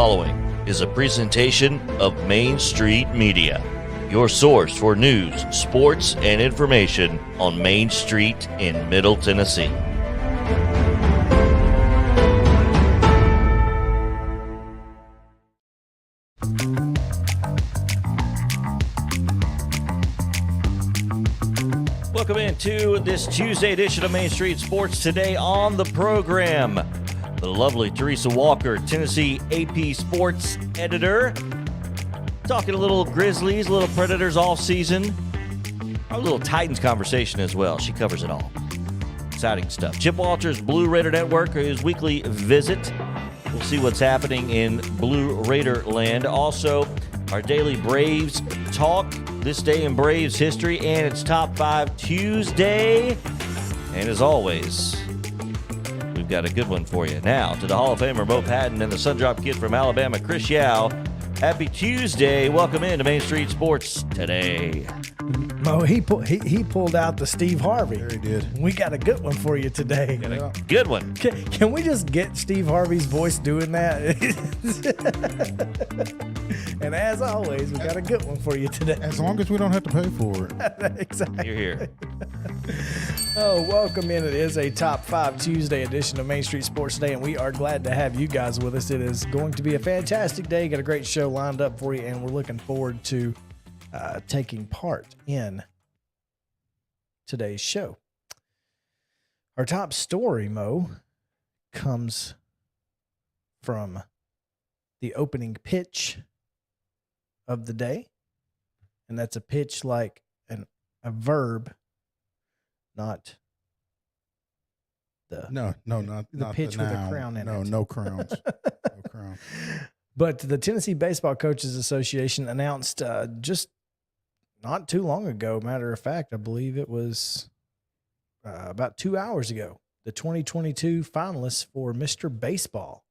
following is a presentation of Main Street Media, your source for news, sports, and information on Main Street in Middle Tennessee. Welcome into this Tuesday edition of Main Street Sports. Today on the program, the lovely TERESA Walker, Tennessee AP Sports editor, talking a little Grizzlies, a little Predators all season, a little Titans conversation as well. She covers it all. Exciting stuff. Chip Walters, Blue Raider Network, his weekly visit. We'll see what's happening in Blue Raider land. Also, our daily Braves talk, this day in Braves history, and it's Top 5 Tuesday. And as always, we've got a good one for you. Now, to the Hall of Famer Mo Patton and the Sundrop Kid from Alabama, Chris Yao. Happy Tuesday. Welcome into Main Street Sports today. Mo, he pulled out the Steve Harvey. There he did. We got a good one for you today. Got a good one. Can we just get Steve Harvey's voice doing that? And as always, we got a good one for you today. As long as we don't have to pay for it. Exactly. You're here. Oh, welcome in. It is a Top 5 Tuesday edition of Main Street Sports Today, and we are glad to have you guys with us. It is going to be a fantastic day. Got a great show lined up for you, and we're looking forward to taking part in today's show. Our top story, Mo, comes from the opening pitch of the day, and that's a pitch like a verb, not the not pitch the with noun. a crown in no, it. No crowns. No crown. But the Tennessee Baseball Coaches Association announced just not too long ago, matter of fact, I believe it was about 2 hours ago, the 2022 finalists for Mr. Baseball.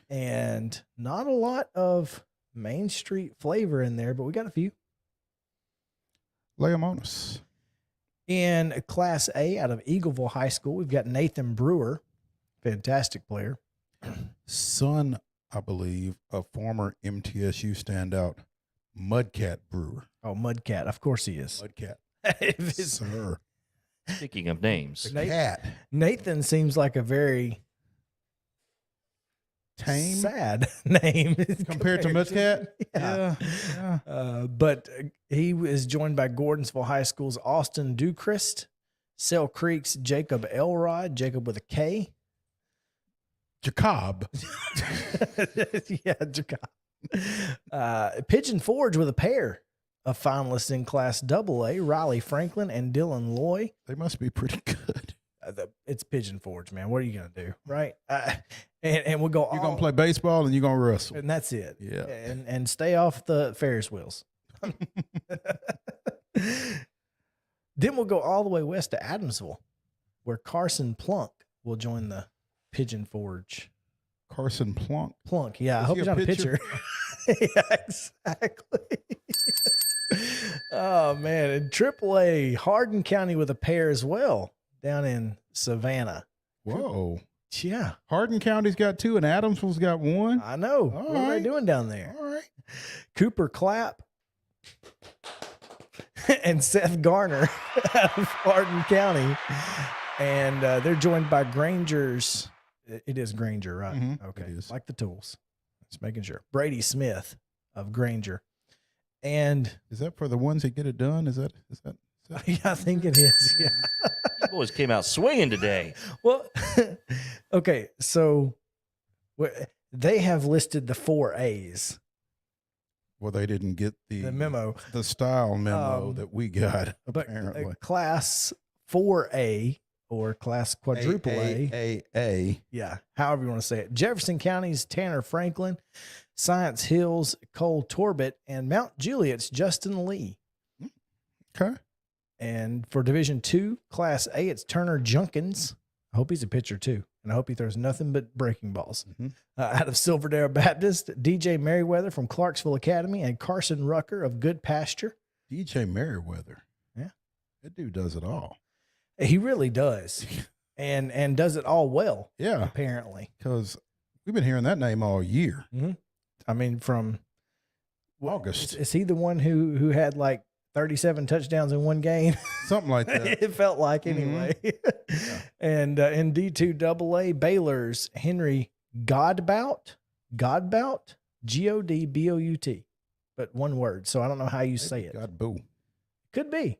And not a lot of Main Street flavor in there, but we got a few. Lay them on us. In Class A out of Eagleville High School, we've got Nathan Brewer, fantastic player. Son, I believe, of former MTSU standout Mudcat Brewer. Oh, Mudcat. Of course he is. Mudcat. Sir. Speaking of names, The cat. Nathan seems like a very Tame sad name compared to Mudcat. Yeah. But he is joined by Gordonsville High School's Austin Duchrist, Sale Creek's Jacob Elrod, Jacob with a K. Jacob. Yeah, Jacob. Pigeon Forge with a pair of finalists in Class AA, Riley Franklin and Dylan Loy. They must be pretty good. It's Pigeon Forge, man. What are you going to do, right? And we'll go. You're going to play baseball and you're going to wrestle. And that's it. Yeah. And stay off the Ferris wheels. Then we'll go all the way west to Adamsville, where Carson Plunk will join the Pigeon Forge. Carson Plunk. Plunk, yeah. I hope he he's a on a pitcher? pitcher. Yeah, exactly. Oh, man. And AAA, Hardin County with a pair as well down in Savannah. Whoa. Yeah. Hardin County's got 2 and Adamsville's got 1. I know. All What are they right. doing down there? All right. Cooper Clapp and Seth Garner out of Hardin County. And they're joined by Granger's. It is Granger, right? Mhm, Okay. it is. Like the tools. Just making sure. Brady Smith of Granger. And Is that for the ones that get it done? Is that yeah, I think it is. Yeah. you boys came out swinging today. Well, okay. So they have listed the 4 A's. Well, they didn't get The memo. the style memo that we got, But apparently. Class 4A or Class Quadruple A. Yeah, however you want to say it. Jefferson County's Tanner Franklin, Science Hill's Cole Torbett, and Mount Juliet's Justin Lee. Okay. And for Division II, Class A, it's Turner Junkins. I hope he's a pitcher too, and I hope he throws nothing but breaking balls. Mm-hmm. Out of Silverdale Baptist, DJ Merriweather from Clarksville Academy, and Carson Rucker of Good Pasture. DJ Merriweather. Yeah. That dude does it all. He really does, and does it all well. Yeah. Apparently. Because we've been hearing that name all year. Mm-hmm. I mean, from August. Is he the one who had like 37 touchdowns in one game? Something like that. It felt like anyway. And in D2 AA, Baylor's Henry Godbout, Godbout, Godbout, but one word. So I don't know how you say it. God boo. Could be.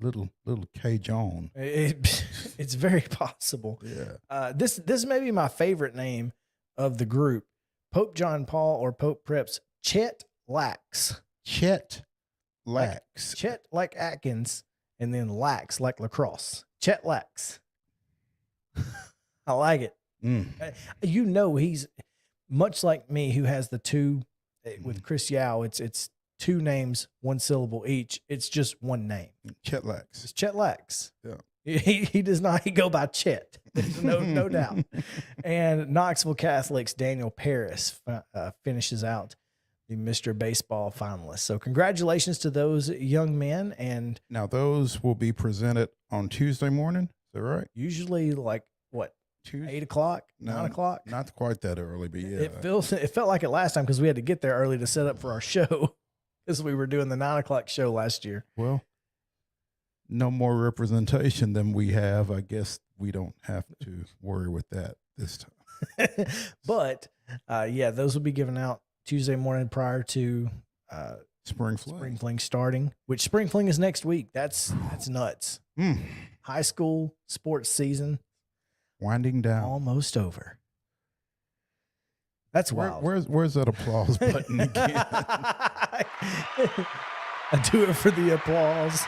Little Cajun. It's very possible. Yeah. This may be my favorite name of the group. Pope John Paul or Pope Preps, Chet Lax. Chet Lax. Chet like Atkins, and then Lax like lacrosse. Chet Lax. I like it. You know, he's much like me, who has the two with Chris Yao. It's two names, one syllable each. It's just one name. Chet Lax. It's Chet Lax. Yeah. He does not. He go by Chet. There's no doubt. And Knoxville Catholic's Daniel Paris finishes out the Mr. Baseball finalists. So congratulations to those young men. And now those will be presented on Tuesday morning. Is that right? Usually like what? Tuesday? 8 o'clock, No, 9 o'clock. Not quite that early, but yeah. It felt like it last time because we had to get there early to set up for our show because we were doing the 9 o'clock show last year. Well, no more representation than we have. I guess we don't have to worry with that this time. But yeah, those will be given out Tuesday morning prior to Spring Fling starting, which Spring Fling is next week. That's nuts. High school sports season winding down, almost over. That's wild. Where's that applause button again? I do it for the applause.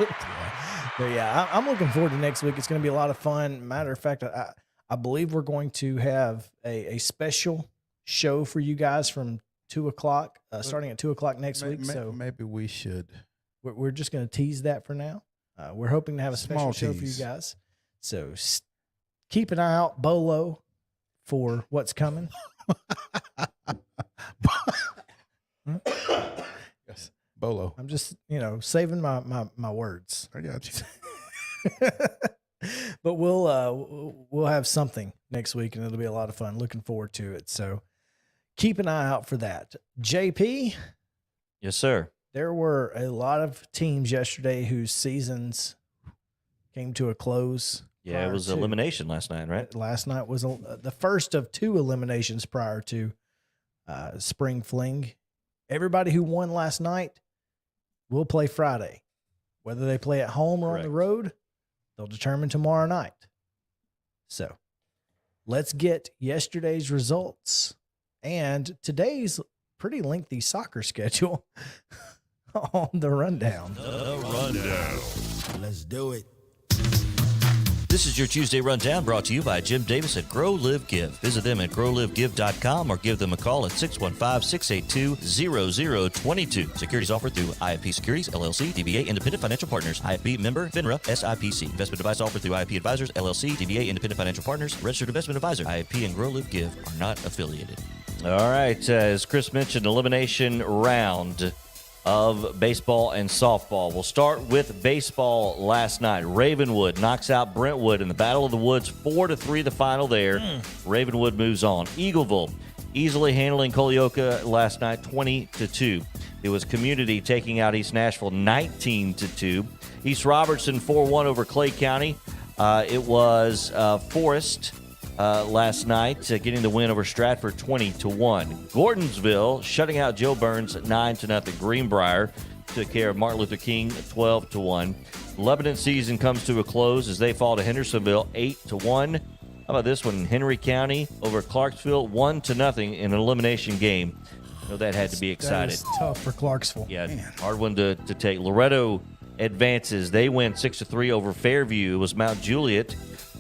But yeah, I'm looking forward to next week. It's going to be a lot of fun. Matter of fact, I believe we're going to have a special show for you guys from 2 o'clock, starting at 2 o'clock next week. So maybe we should. We're just going to tease that for now. We're hoping to have a special show for you tease. guys. So keep an eye out, Bolo, for what's coming. Yes, Bolo. I'm just, saving my words. I got you. But we'll have something next week, and it'll be a lot of fun. Looking forward to it. So keep an eye out for that. JP? Yes, sir. There were a lot of teams yesterday whose seasons came to a close. Yeah, it was elimination last night, right? Last night was the first of 2 eliminations prior to Spring Fling. Everybody who won last night will play Friday. Whether they play at home or on the road, they'll determine tomorrow night. So let's get yesterday's results and today's pretty lengthy soccer schedule on the rundown. The rundown. Let's do it. This is your Tuesday Rundown brought to you by Jim Davis at Grow Live Give. Visit them at growlivegive.com or give them a call at 615-682-0022. Securities offered through IFP Securities, LLC, DBA Independent Financial Partners, IFP member, FINRA, SIPC. Investment advice offered through IFP Advisors, LLC, DBA Independent Financial Partners, Registered Investment Advisor. IFP and Grow Live Give are not affiliated. All right, as Chris mentioned, elimination round of baseball and softball. We'll start with baseball last night. Ravenwood knocks out Brentwood in the Battle of the Woods, 4-3 the final there. Ravenwood moves on. Eagleville easily handling Colioca last night, 20-2. It was Community taking out East Nashville, 19-2. East Robertson, 4-1 over Clay County. It was Forest last night, getting the win over Stratford 20-1. Gordonsville shutting out Joe Burns 9-0. Greenbrier took care of Martin Luther King 12-1. Lebanon season comes to a close as they fall to Hendersonville 8-1. How about this one? Henry County over Clarksville 1-0 in an elimination game. I know that had to be excited. That was tough for Clarksville. Yeah, hard one to take. Loretto advances. They win 6-3 over Fairview. It was Mount Juliet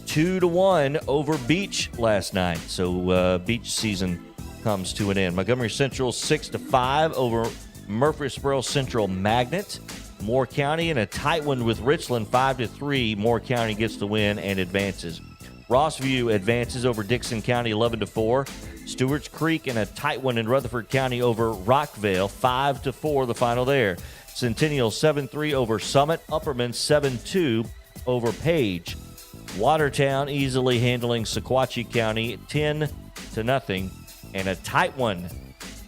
2-1 over Beach last night. So Beach season comes to an end. Montgomery Central 6-5 over Murfreesboro Central Magnet. Moore County in a tight one with Richland 5-3. Moore County gets the win and advances. Rossview advances over Dixon County 11-4. Stewart's Creek in a tight one in Rutherford County over Rockvale 5-4 the final there. Centennial 7-3 over Summit. Upperman 7-2 over Page. Watertown easily handling Sequatchie County 10-0. and a tight one.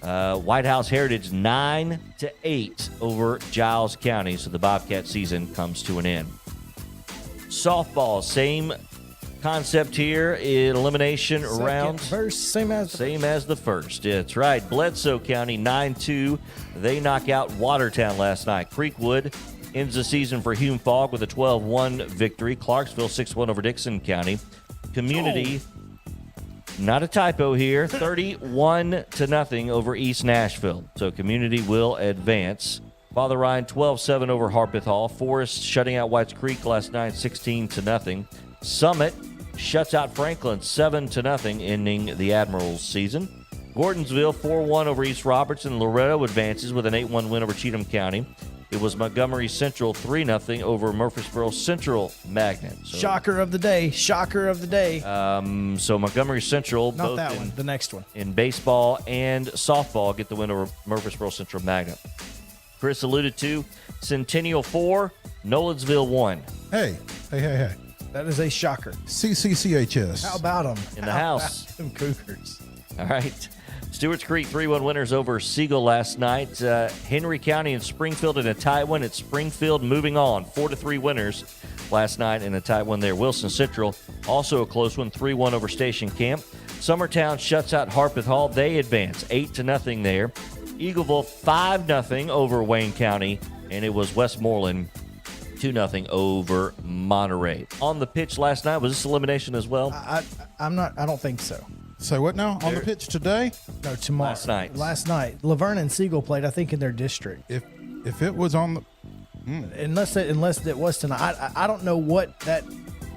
White House Heritage 9-8 over Giles County, so the Bobcat season comes to an end. Softball, same concept here. Elimination rounds. Same as the first. That's right. Bledsoe County 9-2. They knock out Watertown last night. Creekwood ends the season for Hume Fogg with a 12-1 victory. Clarksville 6-1 over Dixon County. Community, not a typo here, 31-0 over East Nashville. So Community will advance. Father Ryan 12-7 over Harpeth Hall. Forest shutting out Whites Creek last night 16-0. Summit shuts out Franklin 7-0, ending the Admirals season. Gordonsville 4-1 over East Robertson. Loretto advances with an 8-1 win over Cheatham County. It was Montgomery Central 3-0 over Murfreesboro Central Magnet. So, shocker of the day. So Montgomery Central, not both that one, the next one, in baseball and softball, get the win over Murfreesboro Central Magnet. Chris alluded to Centennial 4, Nolensville 1. Hey. That is a shocker. CCCHS. How about them? In the house. Them Cougars. All right. Stewart's Creek 3-1 winners over Siegel last night. Henry County and Springfield in a tight one. It's Springfield moving on. 4-3 winners last night in a tight one there. Wilson Central, also a close one, 3-1 over Station Camp. Summertown shuts out Harpeth Hall. They advance 8-0 there. Eagleville 5-0 over Wayne County, and it was Westmoreland 2-0 over Monterey. On the pitch last night, was this elimination as well? I don't think so. So what now? On the pitch today? No, tomorrow. Last night. Laverne and Siegel played, I think, in their district. If it was on the unless it was tonight. I don't know what that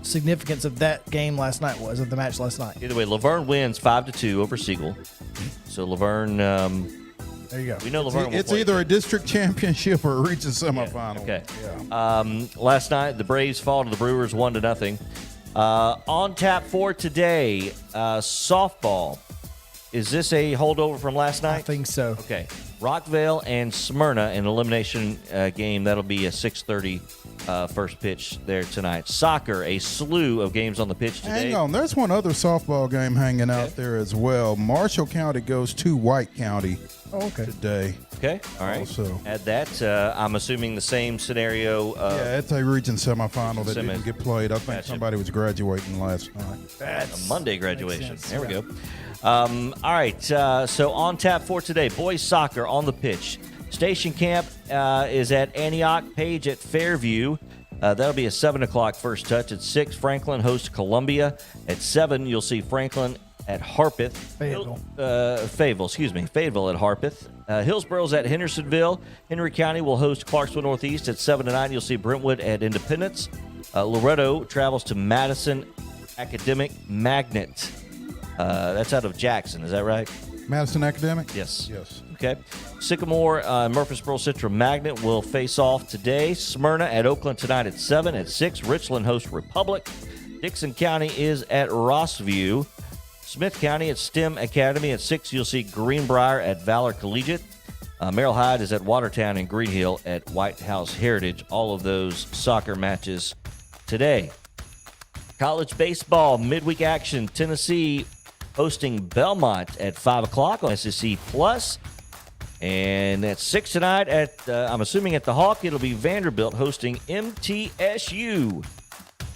significance of that game last night was, of the match last night. Either way, Laverne wins 5-2 over Siegel. So Laverne, there you go. We know Laverne. It's either a district championship or a region semifinal. Okay. Yeah. Last night, the Braves fall to the Brewers 1-0. On tap for today, softball. Is this a holdover from last night? I think so. Okay. Rockvale and Smyrna, an elimination game. That'll be a 6:30 first pitch there tonight. Soccer, a slew of games on the pitch today. Hang on. There's one other softball game hanging out there as well. Marshall County goes to White County today. Okay. All right. Also. Add that. I'm assuming the same scenario. Yeah, it's a region semifinal that didn't get played. I think Gotcha. somebody was graduating last night. A Monday graduation. There we go. All right. So on tap for today, boys soccer on the pitch. Station Camp is at Antioch, Page at Fairview. That'll be a 7 o'clock first touch. At 6, Franklin hosts Columbia. At 7, you'll see Franklin at Harpeth. Fayetteville at Harpeth. Hillsboro's at Hendersonville. Henry County will host Clarksville Northeast. At 7 to 9, you'll see Brentwood at Independence. Loretto travels to Madison Academic Magnet. That's out of Jackson, is that right? Madison Academic? Yes. Yes. Okay. Sycamore, Murfreesboro Central Magnet will face off today. Smyrna at Oakland tonight at 7. At 6, Richland hosts Republic. Dixon County is at Rossview. Smith County at STEM Academy. At 6, you'll see Greenbrier at Valor Collegiate. Merrill Hyde is at Watertown, and Green Hill at White House Heritage. All of those soccer matches today. College baseball, midweek action. Tennessee hosting Belmont at 5 o'clock on SEC Plus. And at 6 tonight, I'm assuming at the Hawk, it'll be Vanderbilt hosting MTSU.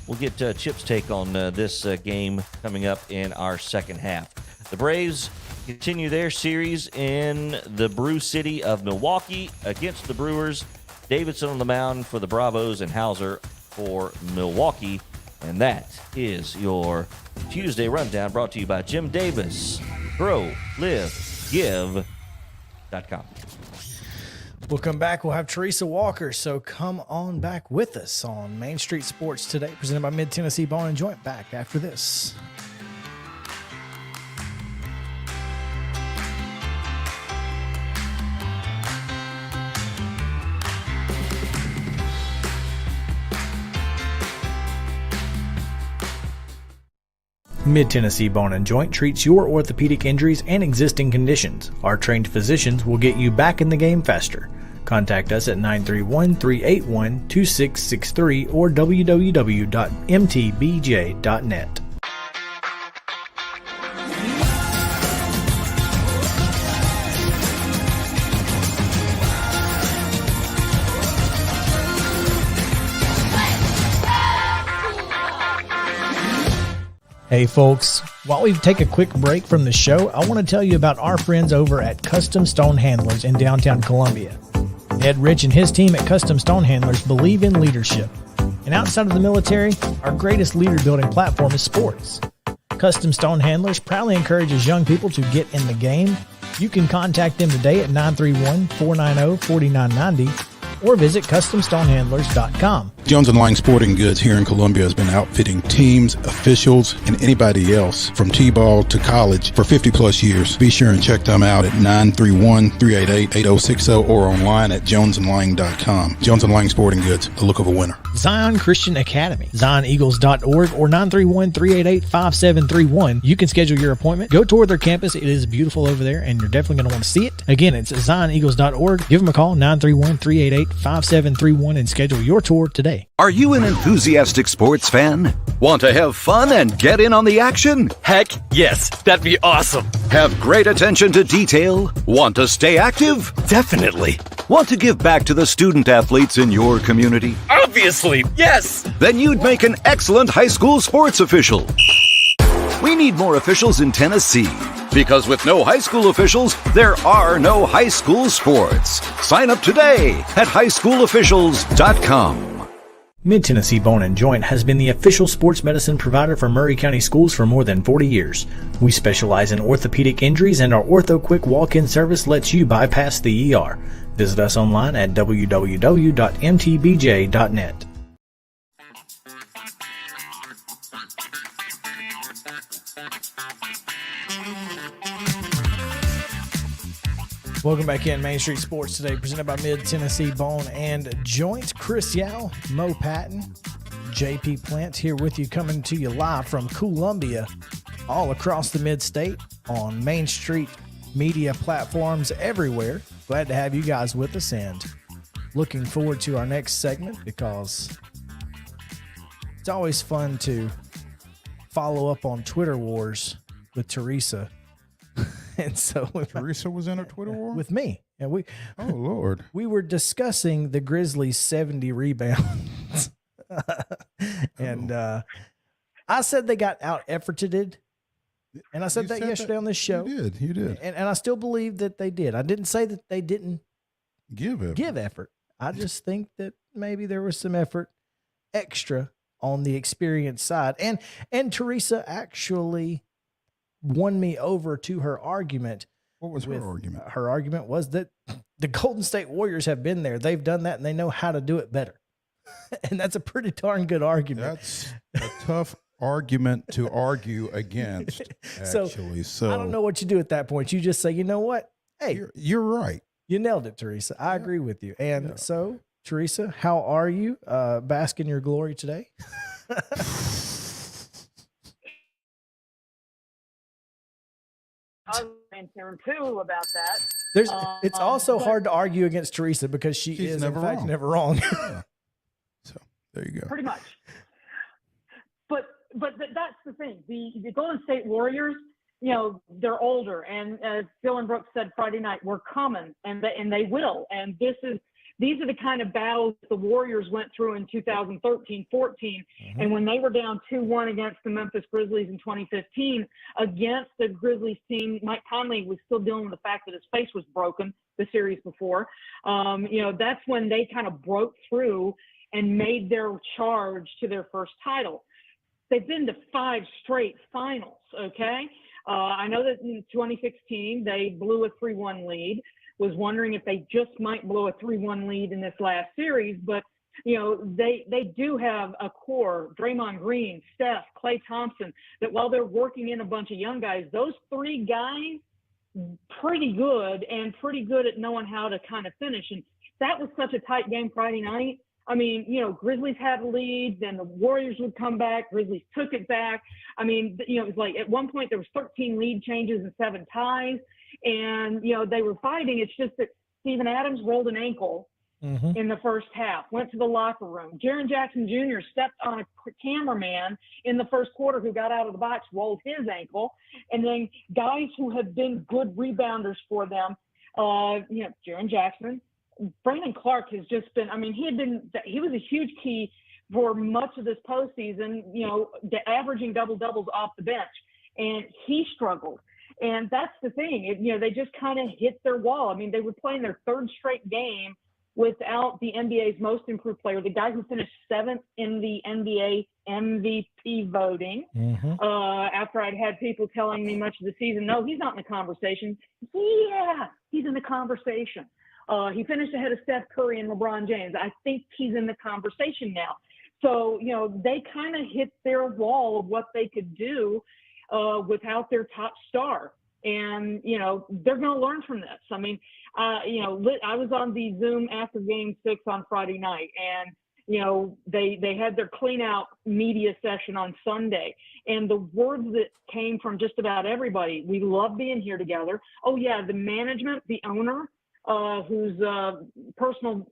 We'll get Chip's take on this game coming up in our second half. The Braves continue their series in the Brew City of Milwaukee against the Brewers. Davidson on the mound for the Bravos and Hauser for Milwaukee. And that is your Tuesday Rundown, brought to you by Jim Davis. Grow, live, give.com. We'll come back. We'll have Teresa Walker. So come on back with us on Main Street Sports Today, presented by Mid-Tennessee Bone and Joint. Back after this. Mid-Tennessee Bone and Joint treats your orthopedic injuries and existing conditions. Our trained physicians will get you back in the game faster. Contact us at 931-381-2663 or www.mtbj.net. Hey folks, while we take a quick break from the show, I want to tell you about our friends over at Custom Stone Handlers in downtown Columbia. Ed Rich and his team at Custom Stone Handlers believe in leadership. And outside of the military, our greatest leader building platform is sports. Custom Stone Handlers proudly encourages young people to get in the game. You can contact them today at 931-490-4990 or visit CustomStonehandlers.com. Jones & Lang Sporting Goods here in Columbia has been outfitting teams, officials, and anybody else from T-ball to college for 50-plus years. Be sure and check them out at 931-388-8060 or online at jonesandlang.com. Jones & Lang Sporting Goods, the look of a winner. Zion Christian Academy, ZionEagles.org or 931-388-5731. You can schedule your appointment. Go tour their campus. It is beautiful over there, and you're definitely going to want to see it. Again, it's ZionEagles.org. Give them a call, 931-388-5731, and schedule your tour today. Are you an enthusiastic sports fan? Want to have fun and get in on the action? Heck yes, that'd be awesome. Have great attention to detail? Want to stay active? Definitely. Want to give back to the student athletes in your community? Obviously, yes. Then you'd make an excellent high school sports official. We need more officials in Tennessee, because with no high school officials, there are no high school sports. Sign up today at highschoolofficials.com. Mid-Tennessee Bone & Joint has been the official sports medicine provider for Murray County Schools for more than 40 years. We specialize in orthopedic injuries, and our Ortho Quick walk-in service lets you bypass the ER. Visit us online at www.mtbj.net. Welcome back in Main Street Sports today, presented by Mid-Tennessee Bone & Joint. Chris Yao, Mo Patton, JP Plant here with you, coming to you live from Columbia, all across the Mid-State on Main Street media platforms everywhere. Glad to have you guys with us and looking forward to our next segment, because it's always fun to follow up on Twitter wars with Teresa. And so Teresa was in a Twitter war with me, and oh Lord, we were discussing the Grizzlies' 70 rebounds, and I said they got out efforted, and I said that yesterday on this show. You did, and I still believe that they did. I didn't say that they didn't give effort. I just think that maybe there was some effort extra on the experience side, and Teresa actually won me over to her argument. What was her argument? Her argument was that the Golden State Warriors have been there. They've done that, and they know how to do it better. And that's a pretty darn good argument. That's a tough argument to argue against, actually. So I don't know what you do at that point. You just say, you know what? Hey, you're right. You nailed it, Teresa. I agree with you. And so, Teresa, how are you? Bask in your glory today. I was saying too about that. It's also hard to argue against Teresa because she's is in fact never wrong. Yeah. So there you go. Pretty much. But that's the thing. The Golden State Warriors, you know, they're older, and as Dylan Brooks said Friday night, we're coming, and they will. And these are the kind of battles the Warriors went through in 2013-14. Mm-hmm. And when they were down 2-1 against the Memphis Grizzlies in 2015, against the Grizzlies team, Mike Conley was still dealing with the fact that his face was broken the series before. You know, that's when they kind of broke through and made their charge to their first title. They've been to 5 straight finals, okay? I know that in 2016, they blew a 3-1 lead. Was wondering if they just might blow a 3-1 lead in this last series, but you know, they do have a core, Draymond Green, Steph, Klay Thompson, that while they're working in a bunch of young guys, those 3 guys, pretty good at knowing how to kind of finish. And that was such a tight game Friday night. I mean, you know, Grizzlies had a lead, then the Warriors would come back, Grizzlies took it back. I mean, you know, it was like at one point there was 13 lead changes and 7 ties. And, you know, they were fighting. It's just that Steven Adams rolled an ankle in the first half, went to the locker room. Jaren Jackson Jr. stepped on a cameraman in the first quarter who got out of the box, rolled his ankle. And then guys who have been good rebounders for them, you know, Jaren Jackson, Brandon Clark has just been, I mean, he was a huge key for much of this postseason, averaging double-doubles off the bench. And he struggled. And that's the thing. They just kind of hit their wall. I mean, they were playing their third straight game without the NBA's most improved player, the guy who finished 7th in the NBA MVP voting. After I'd had people telling me much of the season, no, he's not in the conversation. Yeah, he's in the conversation. He finished ahead of Steph Curry and LeBron James. I think he's in the conversation now. So, they kind of hit their wall of what they could do without their top star. And, they're going to learn from this. I mean, I was on the Zoom after Game 6 on Friday night, and, they had their clean out media session on Sunday. And the words that came from just about everybody, we love being here together. Oh, yeah, the management, the owner, whose personal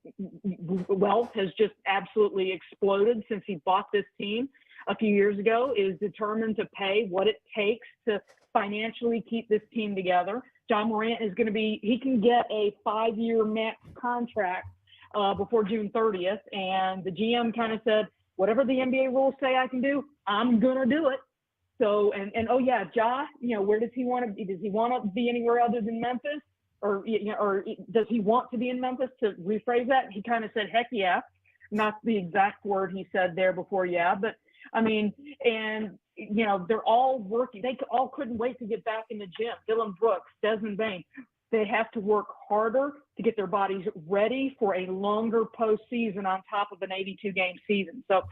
wealth has just absolutely exploded since he bought this team a few years ago, is determined to pay what it takes to financially keep this team together. John Morant is going to he can get a 5-year max contract before June 30th. And the GM kind of said, whatever the NBA rules say I can do, I'm going to do it. So, and oh yeah, Ja, where does he want to be? Does he want to be anywhere other than Memphis? Or does he want to be in Memphis? To rephrase that, he kind of said, heck yeah. Not the exact word he said there before, yeah. But, I mean, and, they're all working. They all couldn't wait to get back in the gym. Dylan Brooks, Desmond Bain, they have to work harder to get their bodies ready for a longer postseason on top of an 82-game season. So,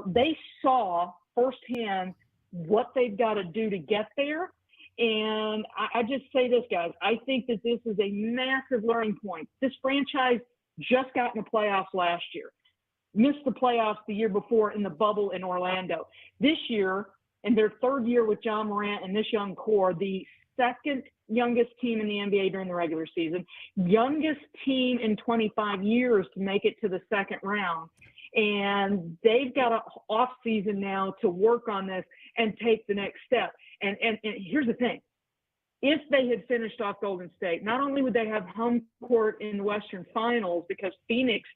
they saw firsthand what they've got to do to get there. And I just say this, guys, I think that this is a massive learning point. This franchise just got in the playoffs last year, missed the playoffs the year before in the bubble in Orlando. This year, in their third year with John Morant and this young core, the second youngest team in the NBA during the regular season, youngest team in 25 years to make it to the second round. And they've got an off season now to work on this and take the next step. And here's the thing. If they had finished off Golden State, not only would they have home court in the Western Finals because Phoenix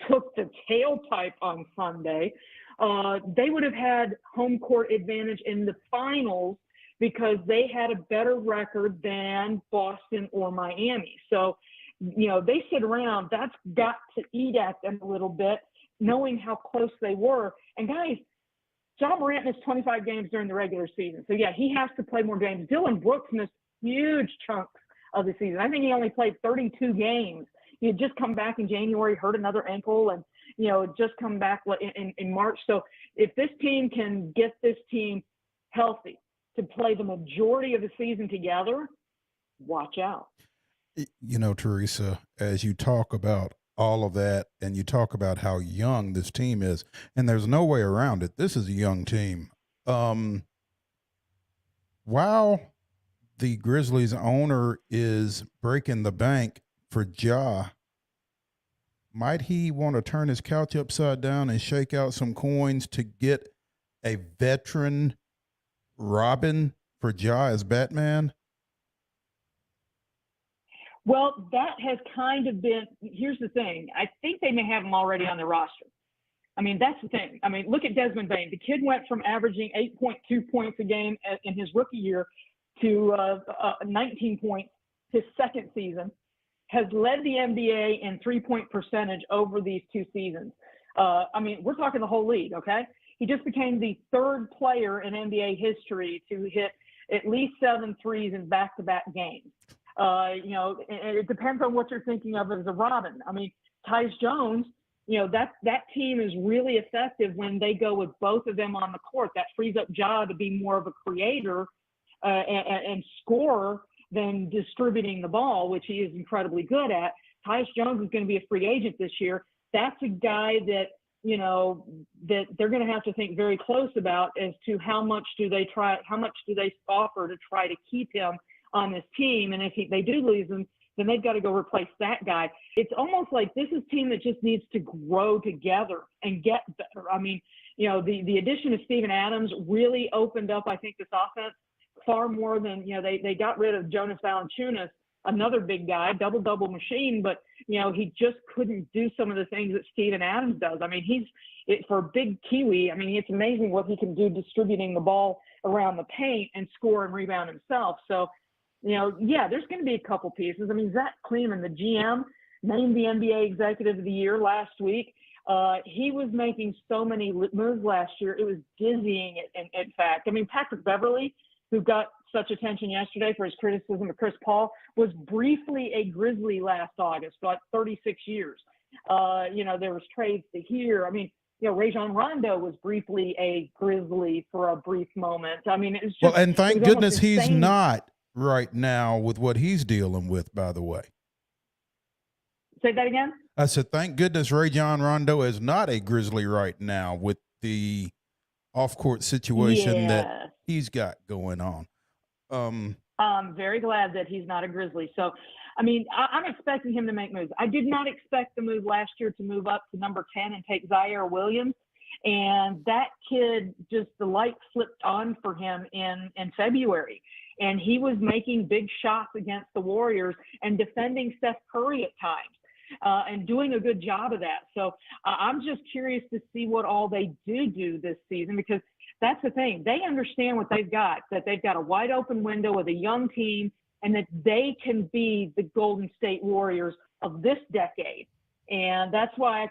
took the tailpipe on Sunday, they would have had home court advantage in the finals because they had a better record than Boston or Miami. So, they sit around. That's got to eat at them a little bit, knowing how close they were. And guys, John Morant missed 25 games during the regular season. So, yeah, he has to play more games. Dylan Brooks missed huge chunks of the season. I think he only played 32 games. He had just come back in January, hurt another ankle, and, just come back in March. So if this team can get this team healthy to play the majority of the season together, watch out. Teresa, as you talk about all of that and you talk about how young this team is, and there's no way around it, this is a young team. While the Grizzlies owner is breaking the bank for Ja, might he want to turn his couch upside down and shake out some coins to get a veteran Robin for Ja as Batman? Well, that has kind of been, here's the thing. I think they may have him already on their roster. I mean, that's the thing. I mean, look at Desmond Bain. The kid went from averaging 8.2 points a game in his rookie year to 19 points his second season, has led the NBA in three-point percentage over these two seasons. I mean, we're talking the whole league, okay? He just became the third player in NBA history to hit at least 7 threes in back-to-back games. It depends on what you're thinking of as a Robin. I mean, Tyus Jones, that team is really effective when they go with both of them on the court. That frees up Ja to be more of a creator and scorer than distributing the ball, which he is incredibly good at. Tyus Jones is going to be a free agent this year. That's a guy that, that they're going to have to think very close about as to how much do they offer to try to keep him on this team. And if they do lose him, then they've got to go replace that guy. It's almost like this is a team that just needs to grow together and get better. I mean, the addition of Steven Adams really opened up, I think, this offense far more than, they got rid of Jonas Valanciunas another big guy, double machine, but he just couldn't do some of the things that Steven Adams does. I mean, for a big Kiwi, I mean, it's amazing what he can do distributing the ball around the paint and score and rebound himself. So, yeah, there's going to be a couple pieces. I mean, Zach Kleeman, the GM, named the NBA Executive of the Year last week. He was making so many moves last year. It was dizzying, in fact. I mean, Patrick Beverly, who got such attention yesterday for his criticism of Chris Paul, was briefly a Grizzly last August, for like 36 years. There was trades to here. I mean, Rajon Rondo was briefly a Grizzly for a brief moment. I mean, it was just, well, and thank goodness he's insane. not right now with what he's dealing with, by the way. Say that again? I said, thank goodness Rajon Rondo is not a Grizzly right now with the off-court situation that he's got going on. I'm very glad that he's not a Grizzly. So, I mean, I'm expecting him to make moves. I did not expect the move last year to move up to number 10 and take Zaire Williams. And that kid, just the light flipped on for him in February. And he was making big shots against the Warriors and defending Steph Curry at times. And doing a good job of that. So I'm just curious to see what all they do this season, because that's the thing. They understand what they've got, that they've got a wide open window with a young team, and that they can be the Golden State Warriors of this decade. And that's why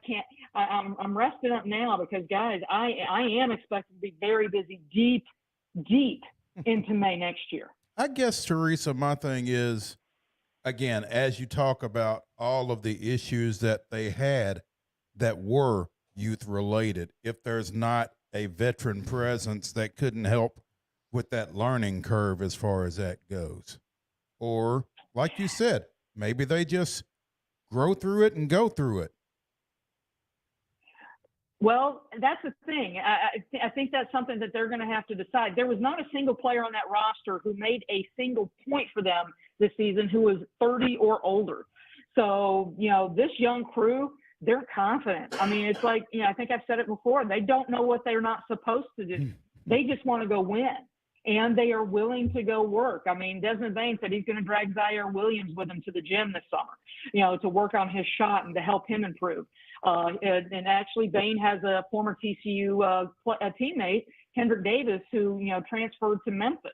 I'm resting up now, because, guys, I am expected to be very busy deep into May next year. I guess, Teresa, my thing is, again, as you talk about all of the issues that they had that were youth related, if there's not a veteran presence that couldn't help with that learning curve as far as that goes, or like you said, maybe they just grow through it and go through it. Well, that's the thing. I think that's something that they're going to have to decide. There was not a single player on that roster who made a single point for them this season who was 30 or older. So, this young crew, they're confident. I mean, it's like, I think I've said it before. They don't know what they're not supposed to do. They just want to go win, and they are willing to go work. I mean, Desmond Bain said he's going to drag Zaire Williams with him to the gym this summer, to work on his shot and to help him improve. And actually, Bain has a former TCU teammate, Kendrick Davis, who, transferred to Memphis.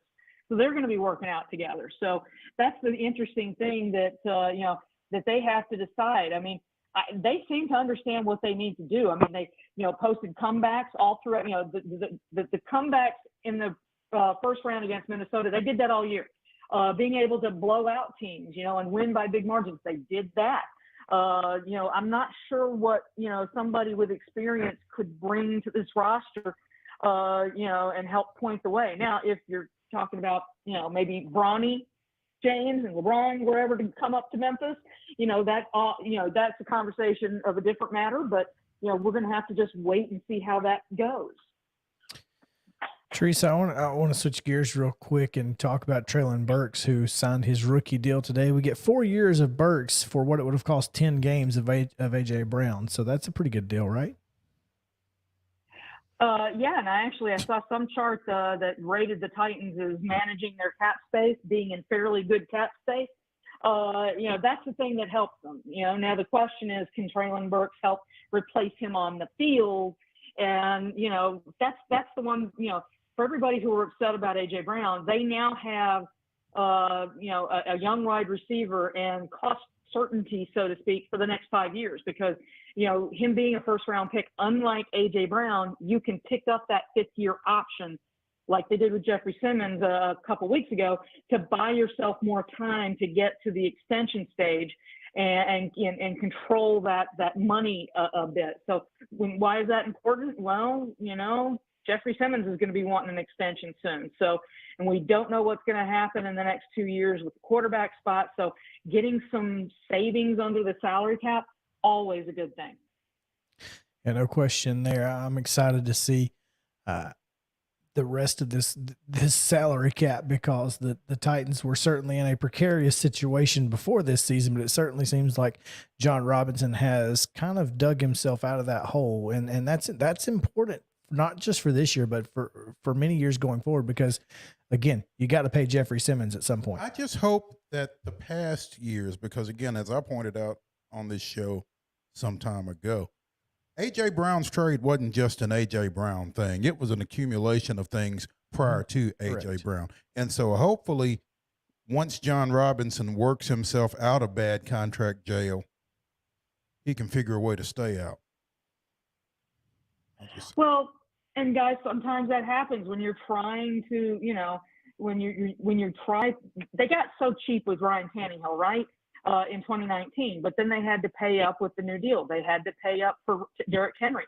So they're going to be working out together. So that's the interesting thing that, that they have to decide. I mean, they seem to understand what they need to do. I mean, they, posted comebacks all throughout, the comebacks in the first round against Minnesota. They did that all year. Being able to blow out teams, and win by big margins. They did that. I'm not sure what, somebody with experience could bring to this roster, and help point the way. Now, if you're talking about, maybe Bronny James and LeBron were ever to come up to Memphis, that's a conversation of a different matter, but, we're going to have to just wait and see how that goes. Teresa, I want to switch gears real quick and talk about Traylon Burks, who signed his rookie deal today. We get 4 years of Burks for what it would have cost 10 games of AJ Brown. So that's a pretty good deal, right? Yeah, and I saw some chart that rated the Titans as managing their cap space, being in fairly good cap space. That's the thing that helps them. Now the question is, can Traylon Burks help replace him on the field? And, that's the one, for everybody who were upset about AJ Brown, they now have, a young wide receiver and cost certainty, so to speak, for the next 5 years, because, him being a first round pick, unlike AJ Brown, you can pick up that 5th-year option like they did with Jeffrey Simmons a couple weeks ago to buy yourself more time to get to the extension stage and control that money a bit. So why is that important? Well, Jeffrey Simmons is going to be wanting an extension soon. So, and we don't know what's going to happen in the next 2 years with the quarterback spot. So getting some savings under the salary cap, always a good thing. Yeah, no question there. I'm excited to see the rest of this salary cap, because the Titans were certainly in a precarious situation before this season, but it certainly seems like John Robinson has kind of dug himself out of that hole, and that's important not just for this year, but for many years going forward, because again, you got to pay Jeffrey Simmons at some point. I just hope that the past years, because again, as I pointed out on this show some time ago, A.J. Brown's trade wasn't just an A.J. Brown thing. It was an accumulation of things prior to A.J. Correct. Brown. And so hopefully once John Robinson works himself out of bad contract jail, he can figure a way to stay out. Well, and guys, sometimes that happens when you're trying to, when you're trying. They got so cheap with Ryan Tannehill, right, in 2019, but then they had to pay up with the new deal. They had to pay up for Derrick Henry.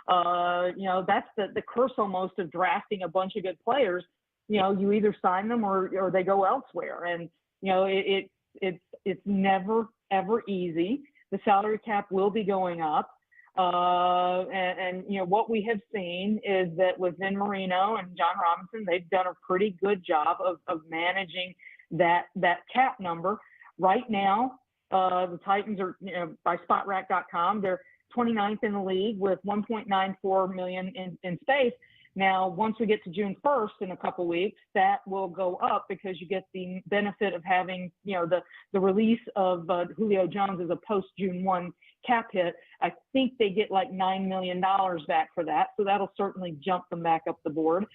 That's the curse almost of drafting a bunch of good players. You either sign them or they go elsewhere, and it's never ever easy. The salary cap will be going up. And what we have seen is that with Vin Marino and John Robinson, they've done a pretty good job of managing that cap number. Right now, the Titans are, by spotrac.com, they're 29th in the league with $1.94 million in space. Now, once we get to June 1st in a couple weeks, that will go up because you get the benefit of having, the release of Julio Jones as a post-June 1 cap hit. I think they get like $9 million back for that. So that'll certainly jump them back up the board.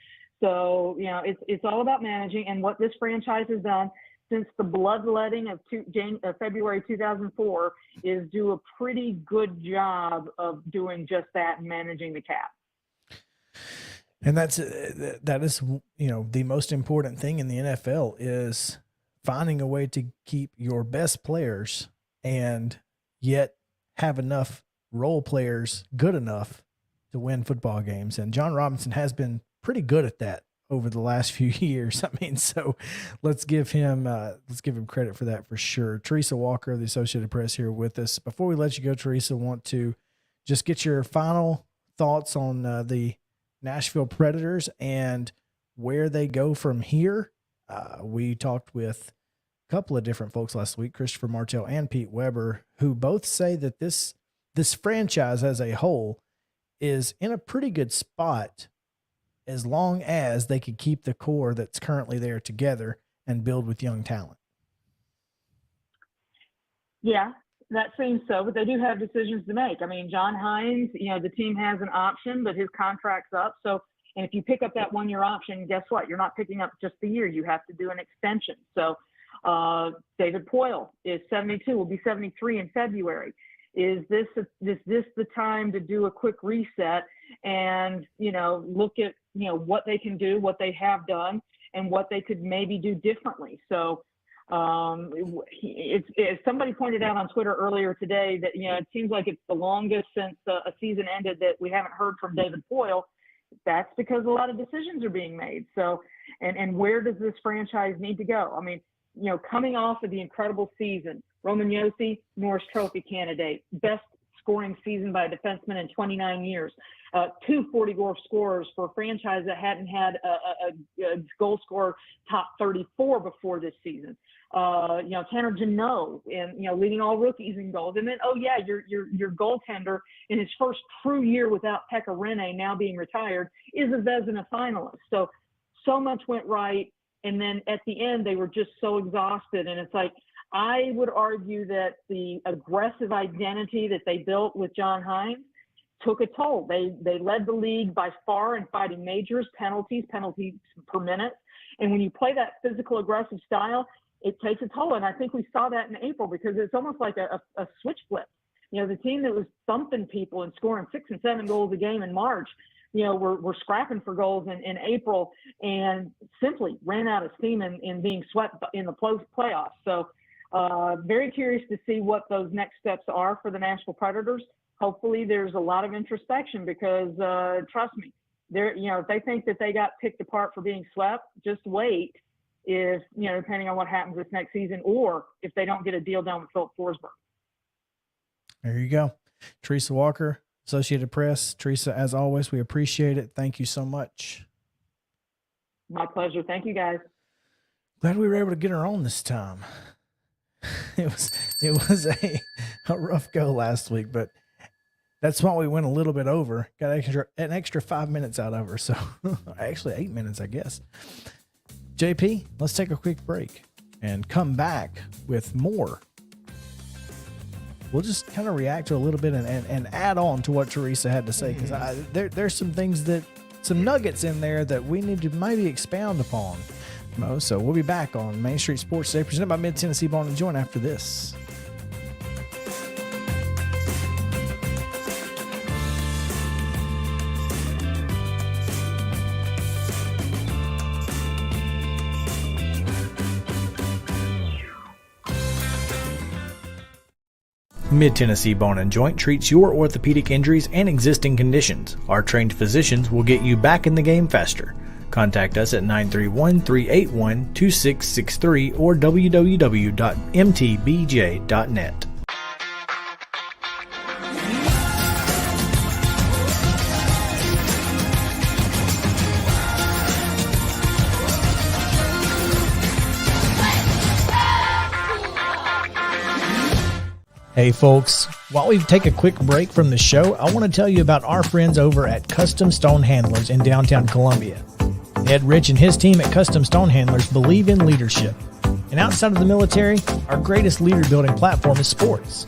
So, it's all about managing. And what this franchise has done since the bloodletting of February 2004 is do a pretty good job of doing just that and managing the cap. And that is, the most important thing in the NFL is finding a way to keep your best players and yet have enough role players good enough to win football games. And John Robinson has been pretty good at that over the last few years. I mean, so let's give him credit for that for sure. Teresa Walker of the Associated Press here with us. Before we let you go, Teresa, want to just get your final thoughts on the Nashville Predators and where they go from here. We talked with a couple of different folks last week, Christopher Martell and Pete Weber, who both say that this franchise as a whole is in a pretty good spot as long as they could keep the core that's currently there together and build with young talent. Yeah, that seems so, but they do have decisions to make. I mean, John Hines, the team has an option, but his contract's up. So, and if you pick up that 1-year option, guess what? You're not picking up just the year. You have to do an extension. So David Poyle is 72, will be 73 in February. Is this the time to do a quick reset and, look at, what they can do, what they have done, and what they could maybe do differently? So, somebody pointed out on Twitter earlier today that, it seems like it's the longest since a season ended that we haven't heard from David Poyle. That's because a lot of decisions are being made. So, and where does this franchise need to go? I mean, coming off of the incredible season, Roman Josi, Norris Trophy candidate, best scoring season by a defenseman in 29 years, 2 40-goal scorers for a franchise that hadn't had a goal scorer top 34 before this season. Tanner Jeannot, and leading all rookies in goals. And then, your goaltender in his first true year without Pekka Rinne, now being retired, is a Vezina finalist. So much went right. And then at the end, they were just so exhausted. And it's like, I would argue that the aggressive identity that they built with John Hines took a toll. They led the league by far in fighting majors, penalties per minute. And when you play that physical, aggressive style, it takes a toll. And I think we saw that in April because it's almost like a switch flip. The team that was thumping people and scoring 6 and 7 goals a game in March, we're scrapping for goals in April and simply ran out of steam in being swept in the playoffs. So very curious to see what those next steps are for the Nashville Predators. Hopefully there's a lot of introspection because trust me, if they think that they got picked apart for being swept, just wait. If, depending on what happens this next season, or if they don't get a deal done with Philip Forsberg. There you go. Teresa Walker, Associated Press. Teresa, as always, we appreciate it. Thank you so much. My pleasure. Thank you, guys. Glad we were able to get her on this time. It was a rough go last week, but That's why we went a little bit over. Got an extra 5 minutes out of her. So actually 8 minutes, I guess. JP, let's take a quick break and come back with more. We'll just kind of react to a little bit and add on to what Teresa had to say, because there's some things some nuggets in there that we need to maybe expound upon. So we'll be back on Main Street Sports Today, presented by Mid-Tennessee Bone and Joint after this. Mid-Tennessee Bone and Joint treats your orthopedic injuries and existing conditions. Our trained physicians will get you back in the game faster. Contact us at 931-381-2663 or www.mtbj.net. Hey folks, while we take a quick break from the show, I want to tell you about our friends over at Custom Stone Handlers in downtown Columbia. Ed Rich and his team at Custom Stone Handlers believe in leadership. And outside of the military, our greatest leader building platform is sports.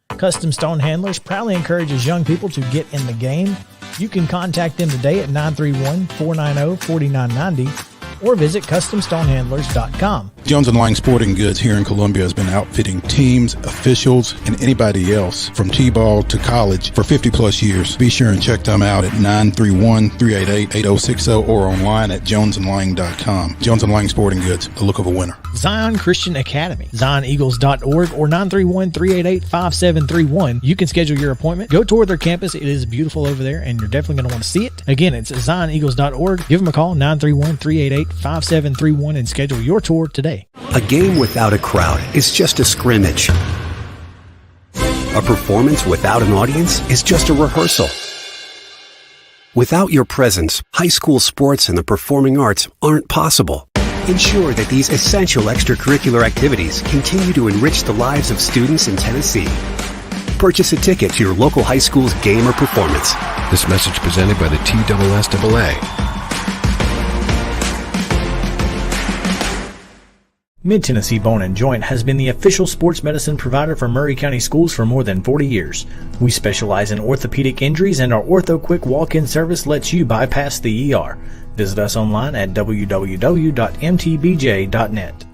Custom Stone Handlers proudly encourages young people to get in the game. You can contact them today at 931-490-4990 or visit CustomStonehandlers.com. Jones & Lang Sporting Goods here in Columbia has been outfitting teams, officials, and anybody else from T-ball to college for 50-plus years. Be sure and check them out at 931-388-8060 or online at jonesandlang.com. Jones & Lang Sporting Goods, the look of a winner. Zion Christian Academy, ZionEagles.org or 931-388-5731. You can schedule your appointment. Go tour their campus. It is beautiful over there, and you're definitely going to want to see it. Again, it's ZionEagles.org. Give them a call, 931-388-5731, and schedule your tour today. A game without a crowd is just a scrimmage. A performance without an audience is just a rehearsal. Without your presence, high school sports and the performing arts aren't possible. Ensure that these essential extracurricular activities continue to enrich the lives of students in Tennessee. Purchase a ticket to your local high school's game or performance. This message presented by the TSSAA. Mid-Tennessee Bone and Joint has been the official sports medicine provider for Maury County schools for more than 40 years. We specialize in orthopedic injuries, and our Ortho Quick walk-in service lets you bypass the ER. Visit us online at www.mtbj.net.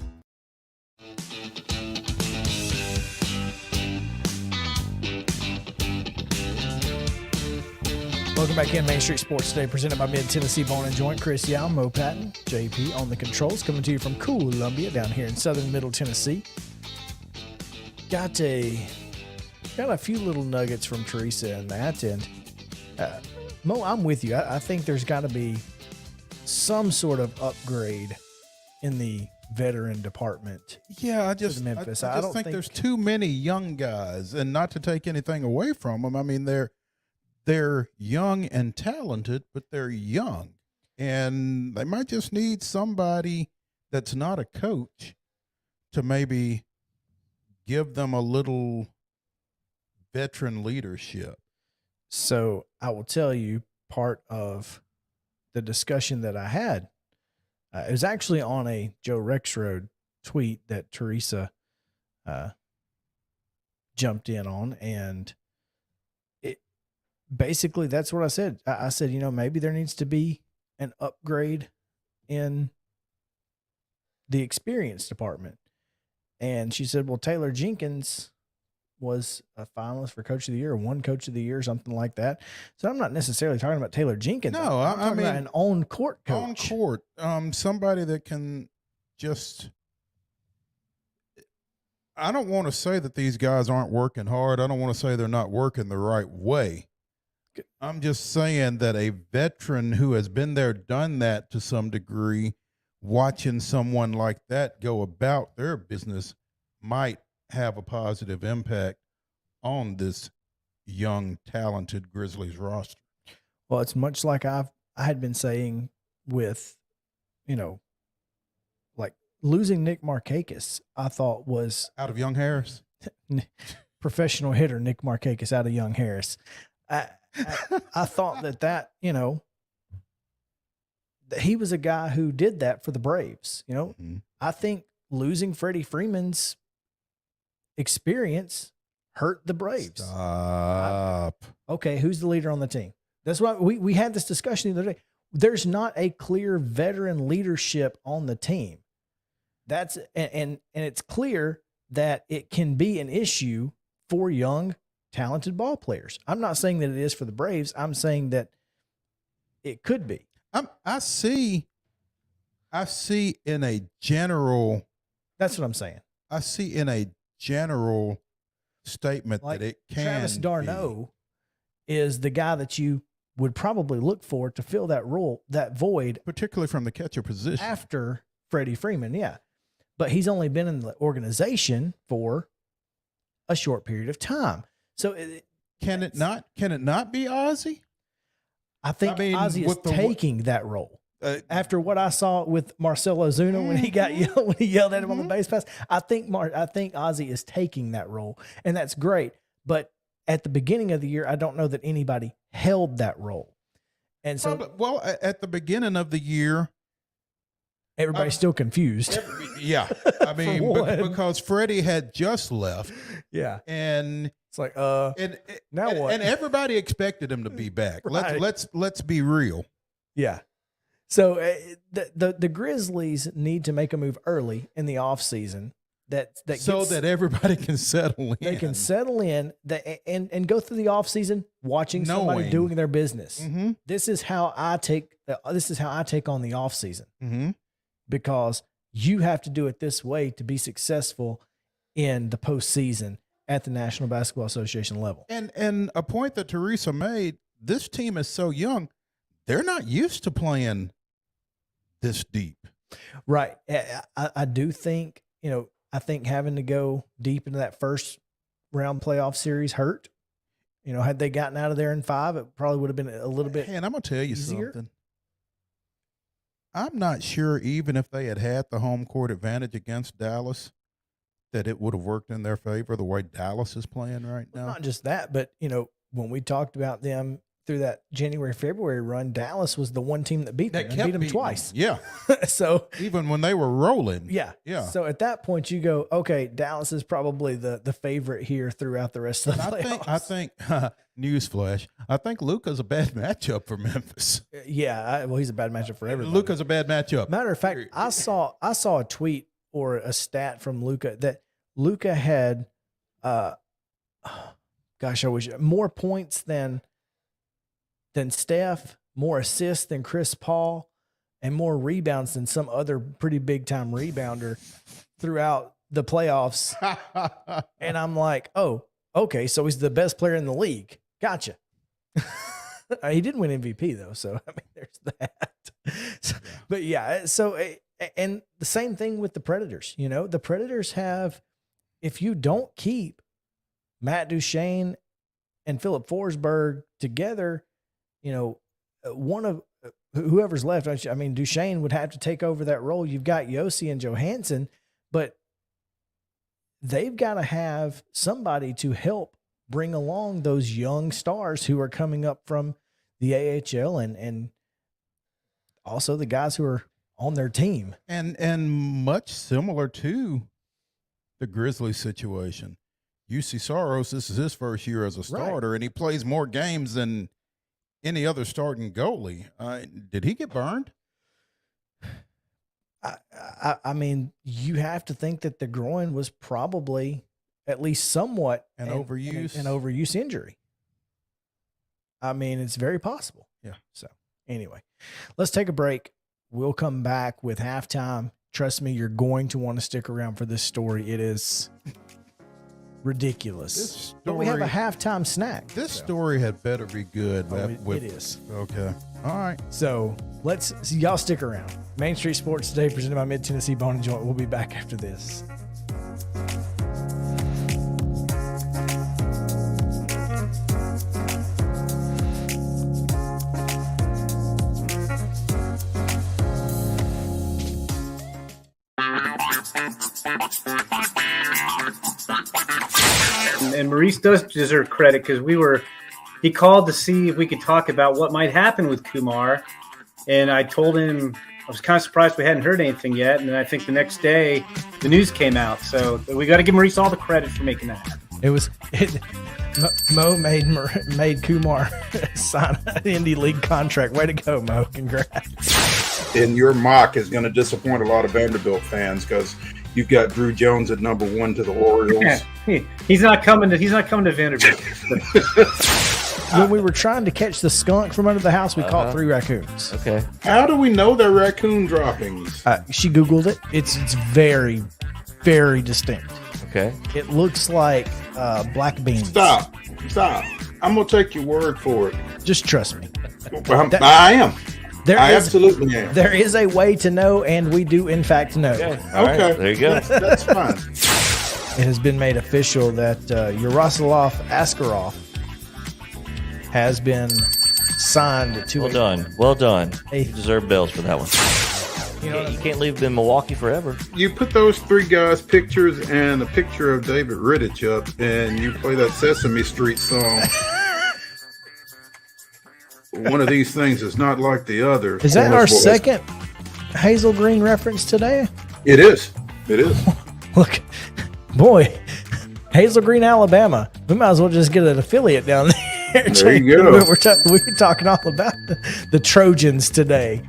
Welcome back in Main Street Sports Today, presented by Mid-Tennessee Bone and Joint. Chris Yow, Mo Patton, JP on the controls, coming to you from Columbia down here in southern Middle Tennessee. Got a few little nuggets from Teresa in that, and Mo, I'm with you. I think there's got to be some sort of upgrade in the veteran department. Yeah, I just don't think there's too many young guys, and not to take anything away from them. I mean, they're young and talented, but they're young, and they might just need somebody that's not a coach to maybe give them a little veteran leadership. So I will tell you, part of the discussion that I had, it was actually on a Joe Rexroad tweet that Teresa jumped in on, and basically, that's what I said. I said, maybe there needs to be an upgrade in the experience department. And she said, well, Taylor Jenkins was a finalist for Coach of the Year, or won Coach of the Year, something like that. So I'm not necessarily talking about Taylor Jenkins. No, I'm talking about an on-court coach. On-court, somebody that can just – I don't want to say that these guys aren't working hard. I don't want to say they're not working the right way. I'm just saying that a veteran who has been there, done that to some degree, watching someone like that go about their business might have a positive impact on this young, talented Grizzlies roster. Well, it's much like I had been saying with, like losing Nick Markakis, I thought was out of Young Harris. Professional hitter Nick Markakis out of Young Harris. I thought that that he was a guy who did that for the Braves. I think losing Freddie Freeman's experience hurt the Braves. Stop. Okay, who's the leader on the team? That's why we had this discussion the other day. There's not a clear veteran leadership on the team. That's and it's clear that it can be an issue for young, talented ball players. I'm not saying that it is for the Braves. I'm saying that it could be. I see in a general. That's what I'm saying. I see in a general statement like that it can. Travis d'Arnaud is the guy that you would probably look for to fill that role, that void, particularly from the catcher position after Freddie Freeman. Yeah, but he's only been in the organization for a short period of time. So can it not be Ozzie? I think Ozzie is taking that role. After what I saw with Marcell Ozuna when he got yelled, when he yelled at him on the base pass, I think Ozzie is taking that role, and that's great. But at the beginning of the year, I don't know that anybody held that role, and so at the beginning of the year, everybody's still confused. Yeah, I mean, because Freddie had just left. Yeah, and it's like, and now what? And everybody expected him to be back. Right. Let's be real. Yeah. So the Grizzlies need to make a move early in the offseason that everybody can settle in. They can settle in and go through the offseason watching somebody doing their business. Mm-hmm. This is how I take on the offseason. Mm-hmm. Because you have to do it this way to be successful in the postseason at the National Basketball Association level. And a point that Teresa made, this team is so young, they're not used to playing this deep. Right. I do think, I think having to go deep into that first round playoff series hurt. Had they gotten out of there in 5, it probably would have been a little bit. And I'm going to tell you easier. something. I'm not sure even if they had the home court advantage against Dallas, that it would have worked in their favor the way Dallas is playing right now. Not just that, but, when we talked about them through that January-February run, Dallas was the one team that beat them and beat them twice. Yeah. So even when they were rolling. Yeah. Yeah. So at that point you go, okay, Dallas is probably the favorite here throughout the rest of the playoffs. I think newsflash, I think Luka's a bad matchup for Memphis. Yeah. He's a bad matchup for everybody. Luka's a bad matchup. Matter of fact, I saw a tweet or a stat from Luka that Luka had, I wish more points than Steph, more assists than Chris Paul, and more rebounds than some other pretty big time rebounder throughout the playoffs. And I'm like, oh, okay, so he's the best player in the league. Gotcha. He didn't win MVP though, so I mean, there's that. But yeah, so and the same thing with the Predators. The Predators have, if you don't keep Matt Duchene and Philip Forsberg together, one of whoever's left, I mean, Duchene would have to take over that role. You've got Yossi and Johansson, but they've got to have somebody to help bring along those young stars who are coming up from the AHL and also the guys who are on their team. And much similar to the Grizzlies situation. UC Soros, this is his first year as a starter, and he plays more games than any other starting goalie. Did he get burned? I mean, you have to think that the groin was probably at least somewhat an overuse injury. I mean, it's very possible. Yeah. So anyway, let's take a break. We'll come back with halftime. Trust me, you're going to want to stick around for this story. It is ridiculous. But we have a halftime snack. This story had better be good. It is. Okay. All right. So y'all stick around. Main Street Sports Today, presented by Mid-Tennessee Bone & Joint. We'll be back after this. And Maurice does deserve credit because we were he called to see if we could talk about what might happen with Kumar. And I told him I was kind of surprised we hadn't heard anything yet. And then I think the next day the news came out. So we got to give Maurice all the credit for making that happen. Mo made Kumar sign an Indie League contract. Way to go, Mo. Congrats. And your mock is going to disappoint a lot of Vanderbilt fans because you've got Drew Jones at number 1 to the Orioles. He's not coming to Vanderbilt. When we were trying to catch the skunk from under the house, we caught 3 raccoons. Okay. How do we know they're raccoon droppings? She Googled it. It's very, very distinct. Okay. It looks like black beans. Stop. I'm going to take your word for it. Just trust me. I am. Absolutely am. There is a way to know, and we do, in fact, know. Okay. Right. There you go. That's fine. It has been made official that Yaroslav Askarov has been signed to Well done. You deserve bells for that one. You can't leave them in Milwaukee forever. You put those 3 guys' pictures and a picture of David Riddich up, and you play that Sesame Street song. One of these things is not like the other. Is that our second Hazel Green reference today? It is. Look, boy, Hazel Green, Alabama. We might as well just get an affiliate down there. There you go. We're talking all about the Trojans today.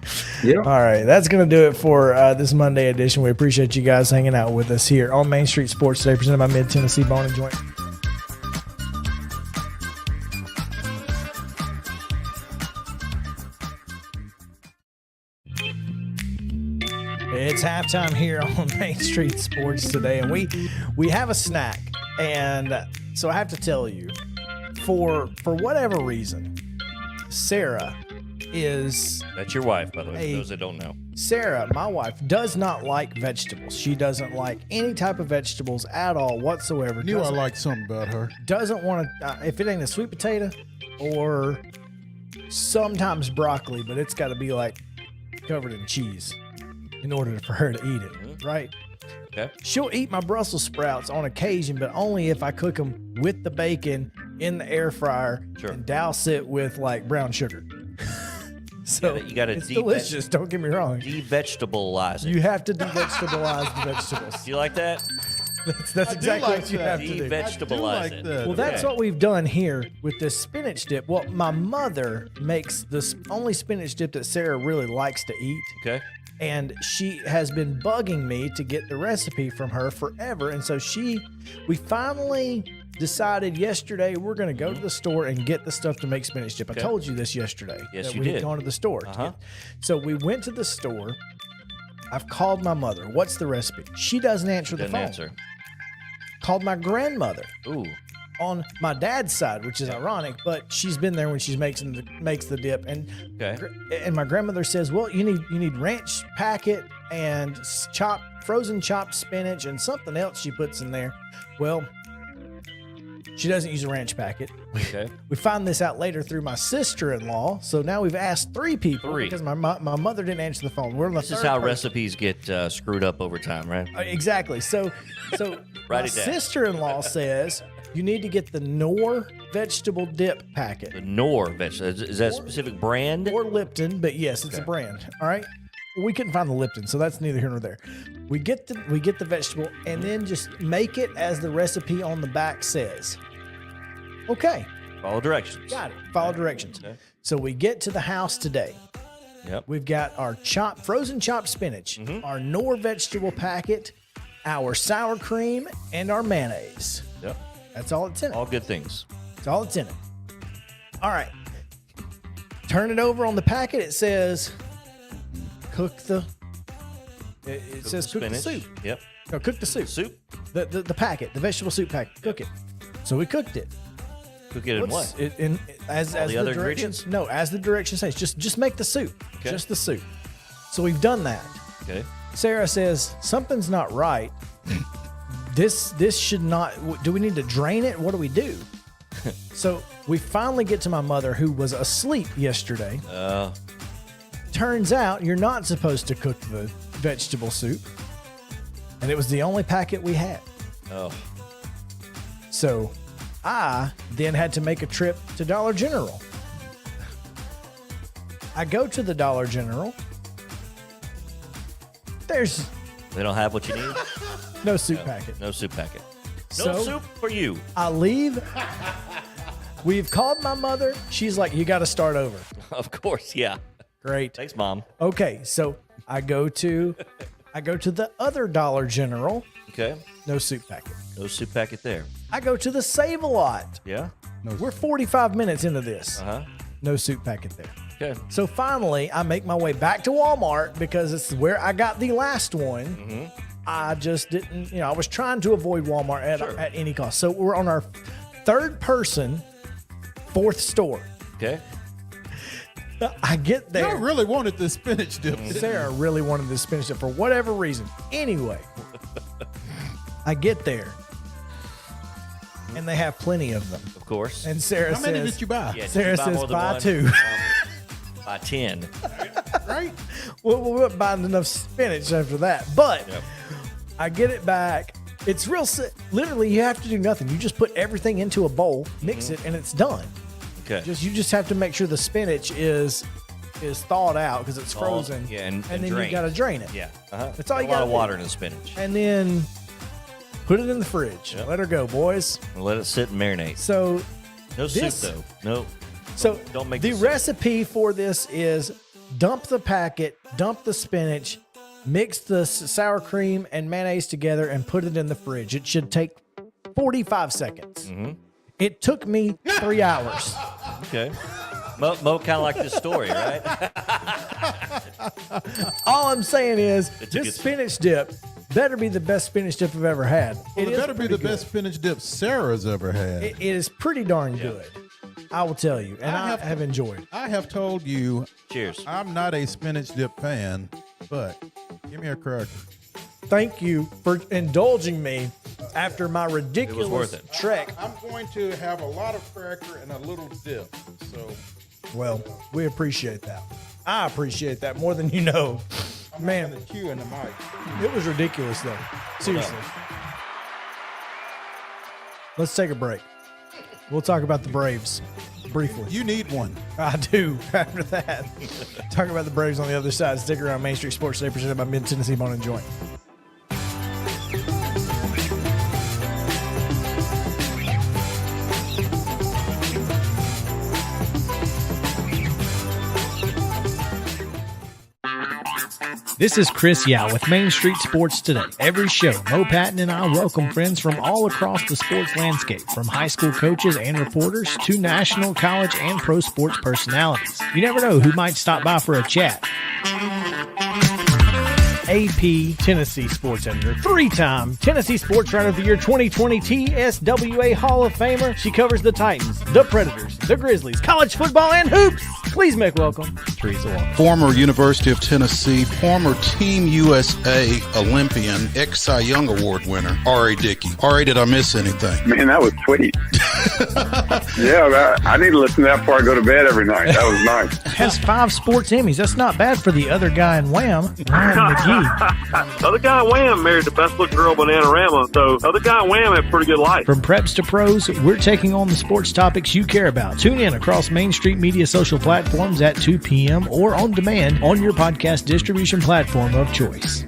Yeah. All right, that's going to do it for this Monday edition. We appreciate you guys hanging out with us here on Main Street Sports today, presented by Mid-Tennessee Bone & Joint. It's halftime here on Main Street Sports today, and we have a snack. And so I have to tell you, for whatever reason, Sarah is... That's your wife, by the way, for those that don't know. Sarah, my wife, does not like vegetables. She doesn't like any type of vegetables at all whatsoever. Knew I liked something about her. Doesn't want to, if it ain't a sweet potato or sometimes broccoli, but it's got to be like covered in cheese in order for her to eat it, right? Okay. She'll eat my Brussels sprouts on occasion, but only if I cook them with the bacon in the air fryer and douse it with like brown sugar. So you got to it's delicious. Don't get me wrong. De-vegetabilize it. You have to de-vegetabilize the vegetables. Do you like that? That's exactly what you have to do. De-vegetabilize it. Well, that's what we've done here with this spinach dip. Well, my mother makes the only spinach dip that Sarah really likes to eat. Okay. And she has been bugging me to get the recipe from her forever. And so we finally decided yesterday we're going to go to the store and get the stuff to make spinach dip. I told you this yesterday. Yes, that you we did. had gone to the store. So we went to the store. I've called my mother. What's the recipe? She doesn't answer the phone. Answer. Called my grandmother. Ooh. On my dad's side, which is ironic, but she's been there when she makes the dip, and my grandmother says, "Well, you need ranch packet and frozen chopped spinach and something else she puts in there." Well, she doesn't use a ranch packet. Okay. We find this out later through my sister-in-law. So now we've asked 3 people because my mother didn't answer the phone. We're on the This is how recipes get screwed up over time, right? Exactly. So my sister-in-law says you need to get the Knorr vegetable dip packet. The Knorr vegetable. Is that a specific brand? Or Lipton, but yes, it's a brand. All right. We couldn't find the Lipton, so that's neither here nor there. We get the vegetable and then just make it as the recipe on the back says. Okay. Follow directions. Got it. Follow directions. Okay. So we get to the house today. Yep. We've got our frozen chopped spinach, our Knorr vegetable packet, our sour cream, and our mayonnaise. Yep. That's all it's in it. All good things. That's all it's in it. All right. Turn it over on the packet. It says cook the soup. Yep. No, cook the soup. Soup? The packet, the vegetable soup packet. Cook it. So we cooked it. Cook it in what? As the other directions? No, as the directions say. Just make the soup. Okay. Just the soup. So we've done that. Okay. Sarah says something's not right. This should not. Do we need to drain it? What do we do? So we finally get to my mother, who was asleep yesterday. Turns out you're not supposed to cook the vegetable soup, and it was the only packet we had. Oh. So I then had to make a trip to Dollar General. I go to the Dollar General. They don't have what you need? No soup packet. No soup packet. No So, soup for you. I leave. We've called my mother. She's like, you got to start over. Of course, yeah. Great. Thanks, Mom. Okay, so I go to the other Dollar General. Okay. No soup packet. No soup packet there. I go to the Save-A-Lot. Yeah? We're 45 minutes into this. Uh-huh. No soup packet there. Okay. So finally, I make my way back to Walmart because it's where I got the last one. Mm-hmm. I just didn't, I was trying to avoid Walmart at any cost. So we're on our third person, fourth store. Okay. I get there. I really wanted the spinach dip. Sarah really wanted the spinach dip for whatever reason. Anyway, I get there, and they have plenty of them. Of course. And Sarah How says, many did you buy? Yeah, did Sarah you buy says, more than buy one? 2. Buy 10. Right? Well, we weren't buying enough spinach after that. But Yep. I get it back. It's literally, you have to do nothing. You just put everything into a bowl, mix it, and it's done. Okay. You just have to make sure the spinach is thawed out because it's frozen. Yeah, and then drained. you got to drain it. Yeah. Uh-huh. That's all you A lot got of to water in the spinach. And then put it in the fridge. Yep. Let her go, boys. And let it sit and marinate. So No this- soup, though. No. So Don't make the the soup. recipe for this is dump the packet, dump the spinach, mix the sour cream and mayonnaise together, and put it in the fridge. It should take 45 seconds. Mm-hmm. It took me 3 hours. Okay. Mo kind of like this story, right? All I'm saying is It's a good this spinach dip better be the best spinach dip I've ever had. It is better be pretty the good. best spinach dip Sarah's ever had. It is pretty darn good. I will tell you, and I have enjoyed. I have told you, Cheers. I'm not a spinach dip fan, but give me a cracker. Thank you for indulging me after my ridiculous worth it. trek. I'm going to have a lot of cracker and a little dip. So Well, we appreciate that. I appreciate that more than you know. Man, the cue in the mic. it was ridiculous, though. Seriously. Let's take a break. We'll talk about the Braves briefly. You need one. I do. After that, talk about the Braves on the other side. Stick around. Main Street Sports Today, presented by Mid-Tennessee Bone and Joint. This is Chris Yao with Main Street Sports Today. Every show, Mo Patton and I welcome friends from all across the sports landscape, from high school coaches and reporters to national, college, and pro sports personalities. You never know who might stop by for a chat. AP Tennessee Sports Editor, 3-time Tennessee Sports Writer of the Year 2020 TSWA Hall of Famer. She covers the Titans, the Predators, the Grizzlies, college football, and hoops. Please make welcome Teresa Walker. Former University of Tennessee, former Team USA Olympian, ex-Cy Young Award winner, R.A. Dickey. R.A., did I miss anything? Man, that was sweet. Yeah, I need to listen to that before I go to bed every night. That was nice. Has 5 sports Emmys. That's not bad for the other guy in Wham, Ryan McGee. The other guy in Wham married the best looking girl, Bananarama. So the other guy in Wham had a pretty good life. From preps to pros, we're taking on the sports topics you care about. Tune in across Main Street Media social platforms at 2 p.m. or on demand on your podcast distribution platform of choice.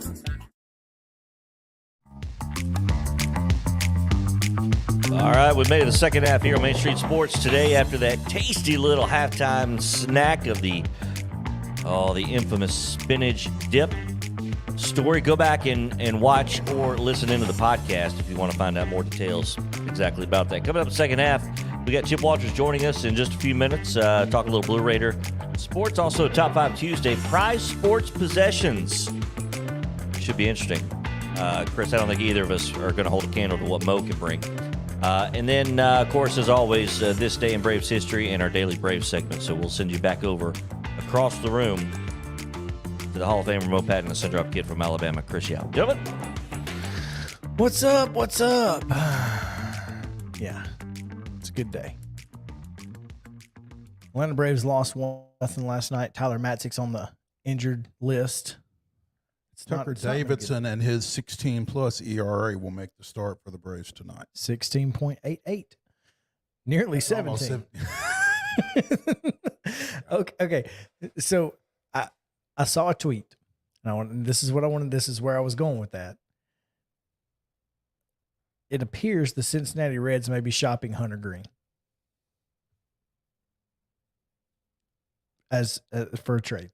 All right, we made it the second half here on Main Street Sports Today after that tasty little halftime snack of the infamous spinach dip story. Go back and watch or listen into the podcast if you want to find out more details exactly about that. Coming up in the second half, we got Chip Walters joining us in just a few minutes. Talk a little Blue Raider sports. Also, Top 5 Tuesday, prize sports possessions. Should be interesting. Chris, I don't think either of us are going to hold a candle to what Mo can bring. And then, of course, as always, this day in Braves history and our daily Braves segment. So we'll send you back over across the room to the Hall of Famer Mo Patton, the center-up kid from Alabama, Chris Yao. Gentlemen. What's up? What's up? Yeah, it's a good day. Atlanta Braves lost 1-0 last night. Tyler Matzek's on the injured list. Tucker Davidson and his 16-plus ERA will make the start for the Braves tonight. 16.88. Nearly Almost 17. Okay. So I saw a tweet. And this is what I wanted. This is where I was going with that. It appears the Cincinnati Reds may be shopping Hunter Green as for a trade.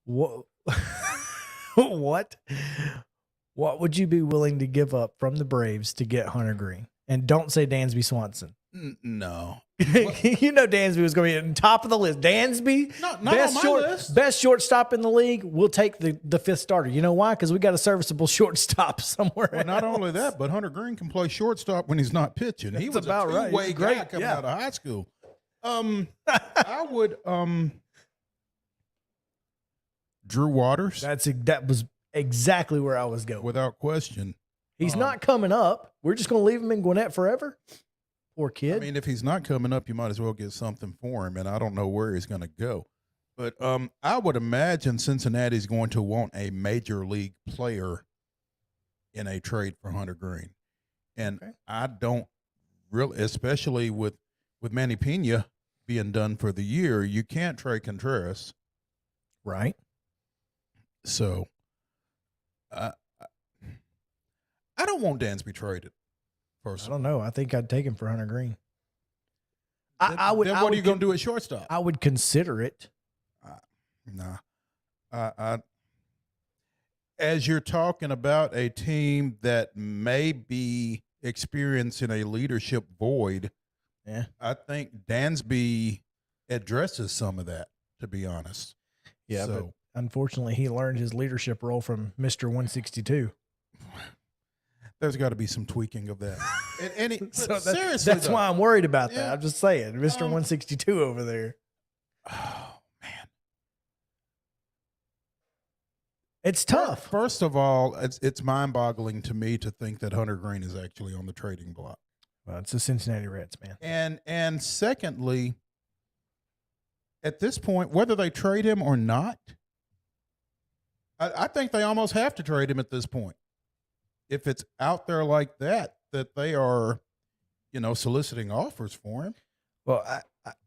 What? What would you be willing to give up from the Braves to get Hunter Green? And don't say Dansby Swanson. No. You know Dansby was going to be at the top of the list. Dansby, not on my list. Best shortstop in the league. We'll take the fifth starter. You know why? Because we got a serviceable shortstop somewhere. Well, not only that, but Hunter Green can play shortstop when he's not pitching. He was about a two-way guy coming out of high school. I would Drew Waters. That was exactly where I was going. Without question. He's not coming up. We're just going to leave him in Gwinnett forever. Poor kid. I mean, if he's not coming up, you might as well get something for him, and I don't know where he's going to go. But I would imagine Cincinnati's going to want a major league player in a trade for Hunter Green. And I don't really, especially with Manny Pena being done for the year, you can't trade Contreras. Right. So I don't want Dansby traded. Personally. I don't know. I think I'd take him for Hunter Green. What are you going to do at shortstop? I would consider it. Nah. As you're talking about a team that may be experiencing a leadership void, I think Dansby addresses some of that, to be honest. Yeah, but unfortunately, he learned his leadership role from Mr. 162. There's got to be some tweaking of that. Seriously, that's why I'm worried about that. I'm just saying, Mr. 162 over there. Oh, man. It's tough. First of all, it's mind-boggling to me to think that Hunter Green is actually on the trading block. Well, it's the Cincinnati Reds, man. And secondly, at this point, whether they trade him or not, I think they almost have to trade him at this point. If it's out there like that they are, soliciting offers for him. Well,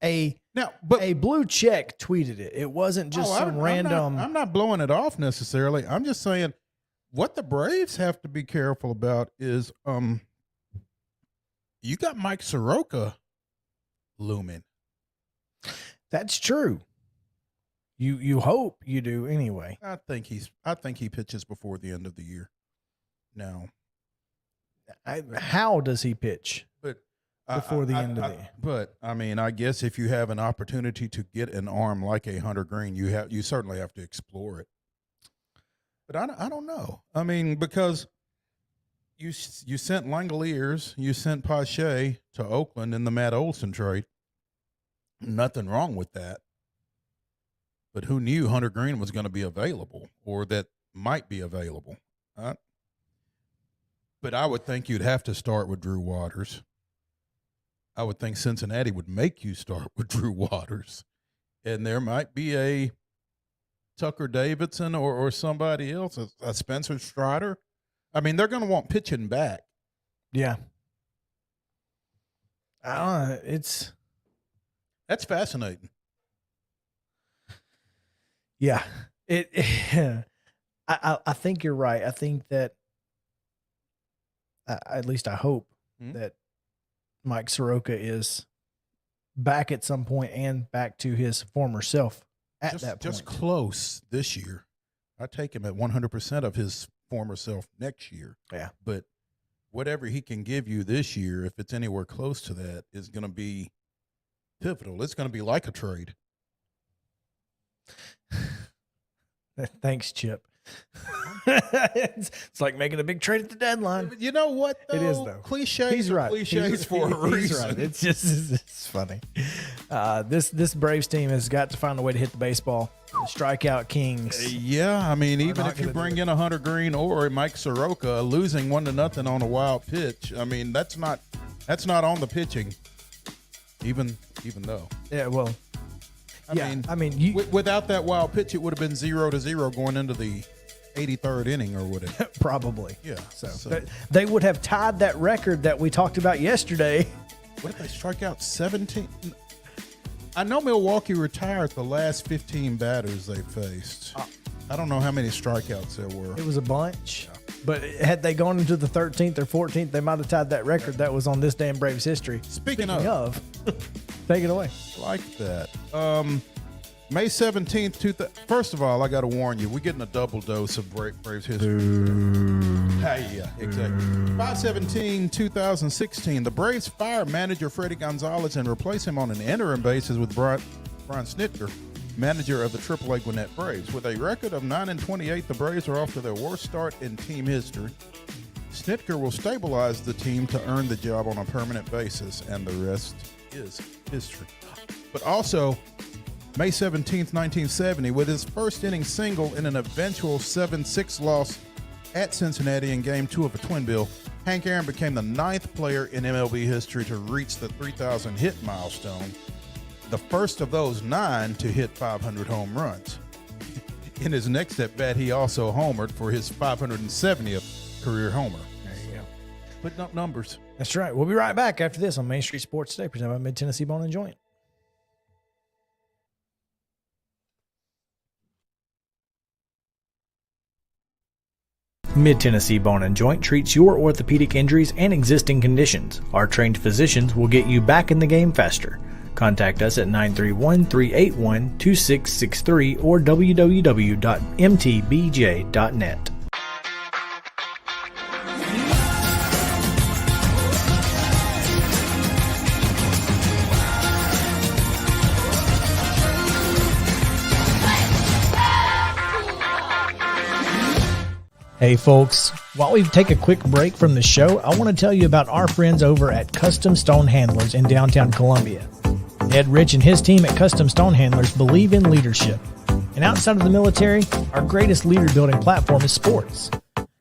a blue check tweeted it. It wasn't just some random. I'm not blowing it off necessarily. I'm just saying what the Braves have to be careful about is you got Mike Soroka looming. That's true. You hope you do anyway. I think he pitches before the end of the year. Now, how does he pitch? Before the end of the year. But I mean, I guess if you have an opportunity to get an arm like a Hunter Green, you certainly have to explore it. But I don't know. I mean, because you sent Langoliers, you sent Pache to Oakland in the Matt Olson trade. Nothing wrong with that. But who knew Hunter Green was going to be available or that might be available? But I would think you'd have to start with Drew Waters. I would think Cincinnati would make you start with Drew Waters. And there might be a Tucker Davidson or somebody else, a Spencer Strider. I mean, they're going to want pitching back. Yeah. That's fascinating. Yeah. I think you're right. I think that at least I hope that Mike Soroka is back at some point and back to his former self at that point. Just close this year. I take him at 100% of his former self next year. Yeah. But whatever he can give you this year, if it's anywhere close to that, is going to be pivotal. It's going to be like a trade. Thanks, Chip. It's like making a big trade at the deadline. You know what, though? It is, though. Cliches. He's right. Cliches for a reason. He's right. It's funny. This Braves team has got to find a way to hit the baseball. The strikeout kings. Yeah, I mean, even if you bring in a Hunter Green or a Mike Soroka, losing 1-0 on a wild pitch, I mean, that's not on the pitching. Even though. Yeah, well. I mean, without that wild pitch, it would have been 0-0 going into the 83rd inning or whatever. Probably. Yeah. So they would have tied that record that we talked about yesterday. What if they strike out 17? I know Milwaukee retired the last 15 batters they faced. I don't know how many strikeouts there were. It was a bunch. But had they gone into the 13th or 14th, they might have tied that record that was on this damn Braves history. Speaking of take it away. Like that. May 17th, first of all, I got to warn you, we're getting a double dose of Braves history. Yeah, exactly. 5/17/2016, the Braves fired manager Freddie Gonzalez and replaced him on an interim basis with Brian Snitker, manager of the AAA Gwinnett Braves. With a record of 9-28, the Braves are off to their worst start in team history. Snitker will stabilize the team to earn the job on a permanent basis, and the rest is history. But also, May 17th, 1970, with his first inning single in an eventual 7-6 loss at Cincinnati in Game 2 of a twin bill, Hank Aaron became the 9th player in MLB history to reach the 3,000 hit milestone, the first of those 9 to hit 500 home runs. In his next at bat, he also homered for his 570th career homer. There you go. Putting up numbers. That's right. We'll be right back after this on Main Street Sports Today, presented by Mid-Tennessee Bone and Joint. Mid-Tennessee Bone and Joint treats your orthopedic injuries and existing conditions. Our trained physicians will get you back in the game faster. Contact us at 931-381-2663 or www.mtbj.net. Hey folks, while we take a quick break from the show, I want to tell you about our friends over at Custom Stone Handlers in downtown Columbia. Ed Rich and his team at Custom Stone Handlers believe in leadership. And outside of the military, our greatest leader building platform is sports.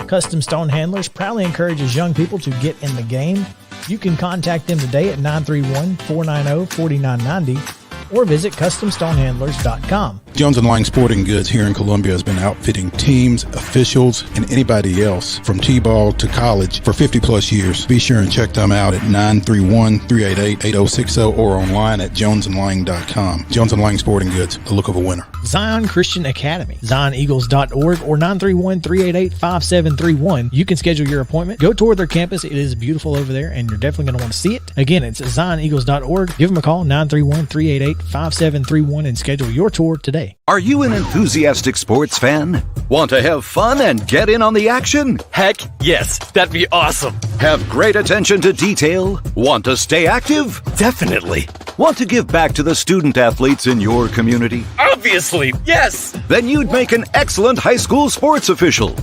Custom Stone Handlers proudly encourages young people to get in the game. You can contact them today at 931-490-4990 or visit CustomStonehandlers.com. Jones & Lang Sporting Goods here in Columbia has been outfitting teams, officials, and anybody else from T-ball to college for 50-plus years. Be sure and check them out at 931-388-8060 or online at jonesandlang.com. Jones & Lang Sporting Goods, the look of a winner. Zion Christian Academy, ZionEagles.org or 931-388-5731. You can schedule your appointment. Go tour their campus. It is beautiful over there, and you're definitely going to want to see it. Again, it's ZionEagles.org. Give them a call, 931-388-5731, and schedule your tour today. Are you an enthusiastic sports fan? Want to have fun and get in on the action? Heck yes, that'd be awesome. Have great attention to detail? Want to stay active? Definitely. Want to give back to the student athletes in your community? Obviously, yes. Then you'd make an excellent high school sports official.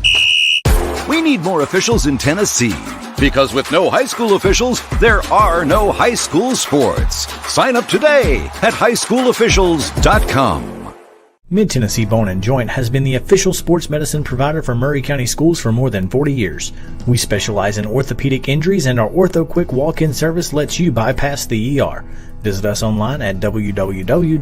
We need more officials in Tennessee, because with no high school officials, there are no high school sports. Sign up today at highschoolofficials.com. Mid-Tennessee Bone and Joint has been the official sports medicine provider for Murray County schools for more than 40 years. We specialize in orthopedic injuries, and our Ortho Quick walk-in service lets you bypass the ER. Visit us online at www.mtbj.net.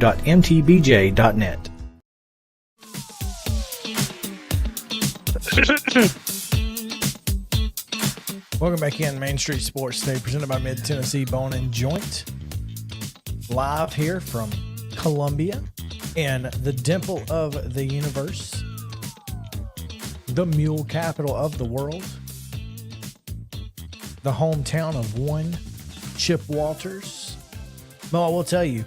Welcome back in Main Street Sports Today, presented by Mid-Tennessee Bone and Joint. Live here from Columbia, in the dimple of the universe, the mule capital of the world, the hometown of one Chip Walters. Well, I will tell you,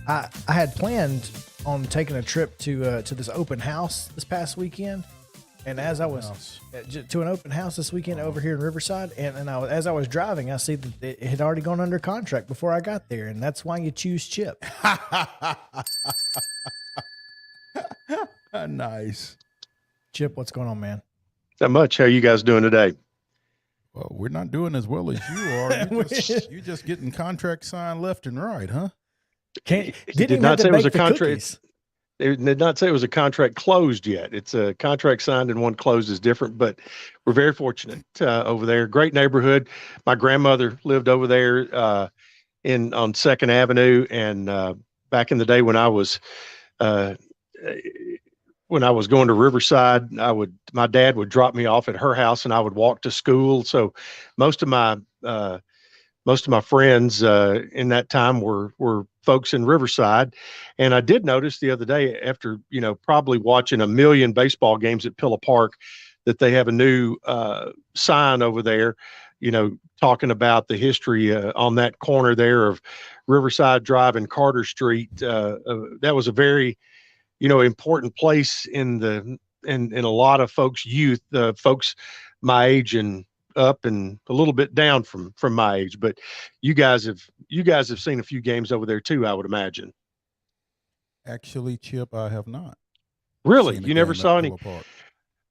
I had planned on taking a trip to this open house this past weekend, and as I was to an open house this weekend over here in Riverside, and as I was driving, I see that it had already gone under contract before I got there, and that's why you choose Chip. Nice. Chip, what's going on, man? Not much. How are you guys doing today? Well, we're not doing as well as you are. You're just getting contracts signed left and right, huh? Did not say it was a contract. They did not say it was a contract closed yet. It's a contract signed and one closed is different, but we're very fortunate over there. Great neighborhood. My grandmother lived over there on 2nd Avenue, and back in the day when I was when I was going to Riverside, my dad would drop me off at her house and I would walk to school. So most of my friends in that time were folks in Riverside. And I did notice the other day, after, probably watching a million baseball games at Pillow Park, that they have a new sign over there, talking about the history on that corner there of Riverside Drive and Carter Street. That was a very, important place in a lot of folks' youth, folks my age and up and a little bit down from my age. But you guys have seen a few games over there too, I would imagine. Actually, Chip, I have not. Really? You never saw any?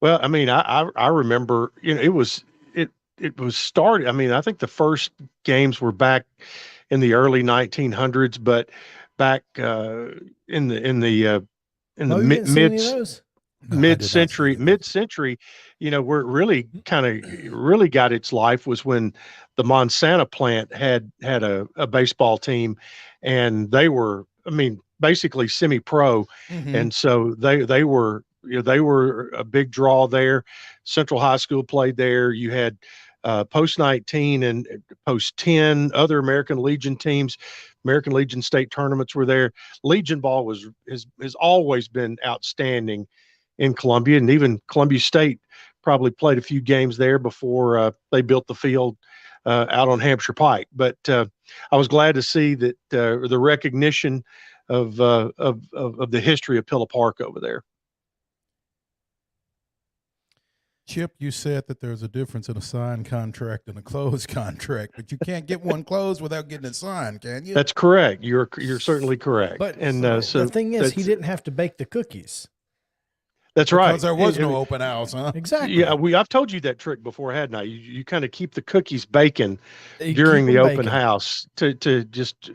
Well, I mean, I remember, it was started. I mean, I think the first games were back in the early 1900s, but back in the mid-century, where it really really got its life was when the Monsanto plant had a baseball team, and they were, basically semi-pro. And so they were a big draw there. Central High School played there. You had post 19 and post 10 other American Legion teams. American Legion state tournaments were there. Legion ball has always been outstanding in Columbia, and even Columbia State probably played a few games there before they built the field out on Hampshire Pike. But I was glad to see that the recognition of the history of Pillow Park over there. Chip, you said that there's a difference in a signed contract and a closed contract, but you can't get one closed without getting it signed, can you? That's correct. You're certainly correct. But so the thing is, he didn't have to bake the cookies. That's right. Because there was no open house, huh? Exactly. Yeah, I've told you that trick before, hadn't I? You kind of keep the cookies baking during the open house to just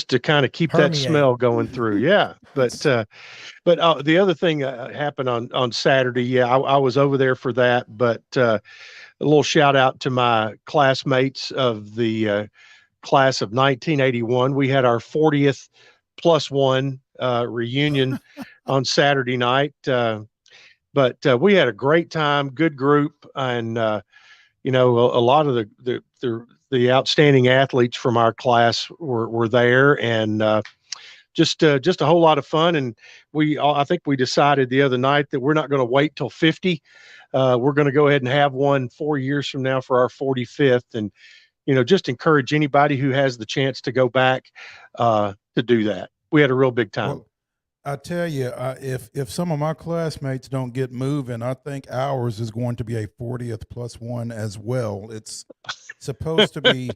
to kind of keep that smell going through. Yeah, but the other thing happened on Saturday. Yeah, I was over there for that. But a little shout out to my classmates of the class of 1981. We had our 40th +1 reunion on Saturday night. But we had a great time, good group, and a lot of the outstanding athletes from our class were there, and just a whole lot of fun. And I think we decided the other night that we're not going to wait till 50. We're going to go ahead and have one 4 years from now for our 45th, and just encourage anybody who has the chance to go back to do that. We had a real big time. Well, I tell you, if some of my classmates don't get moving, I think ours is going to be a 40th +1 as well. It's supposed to be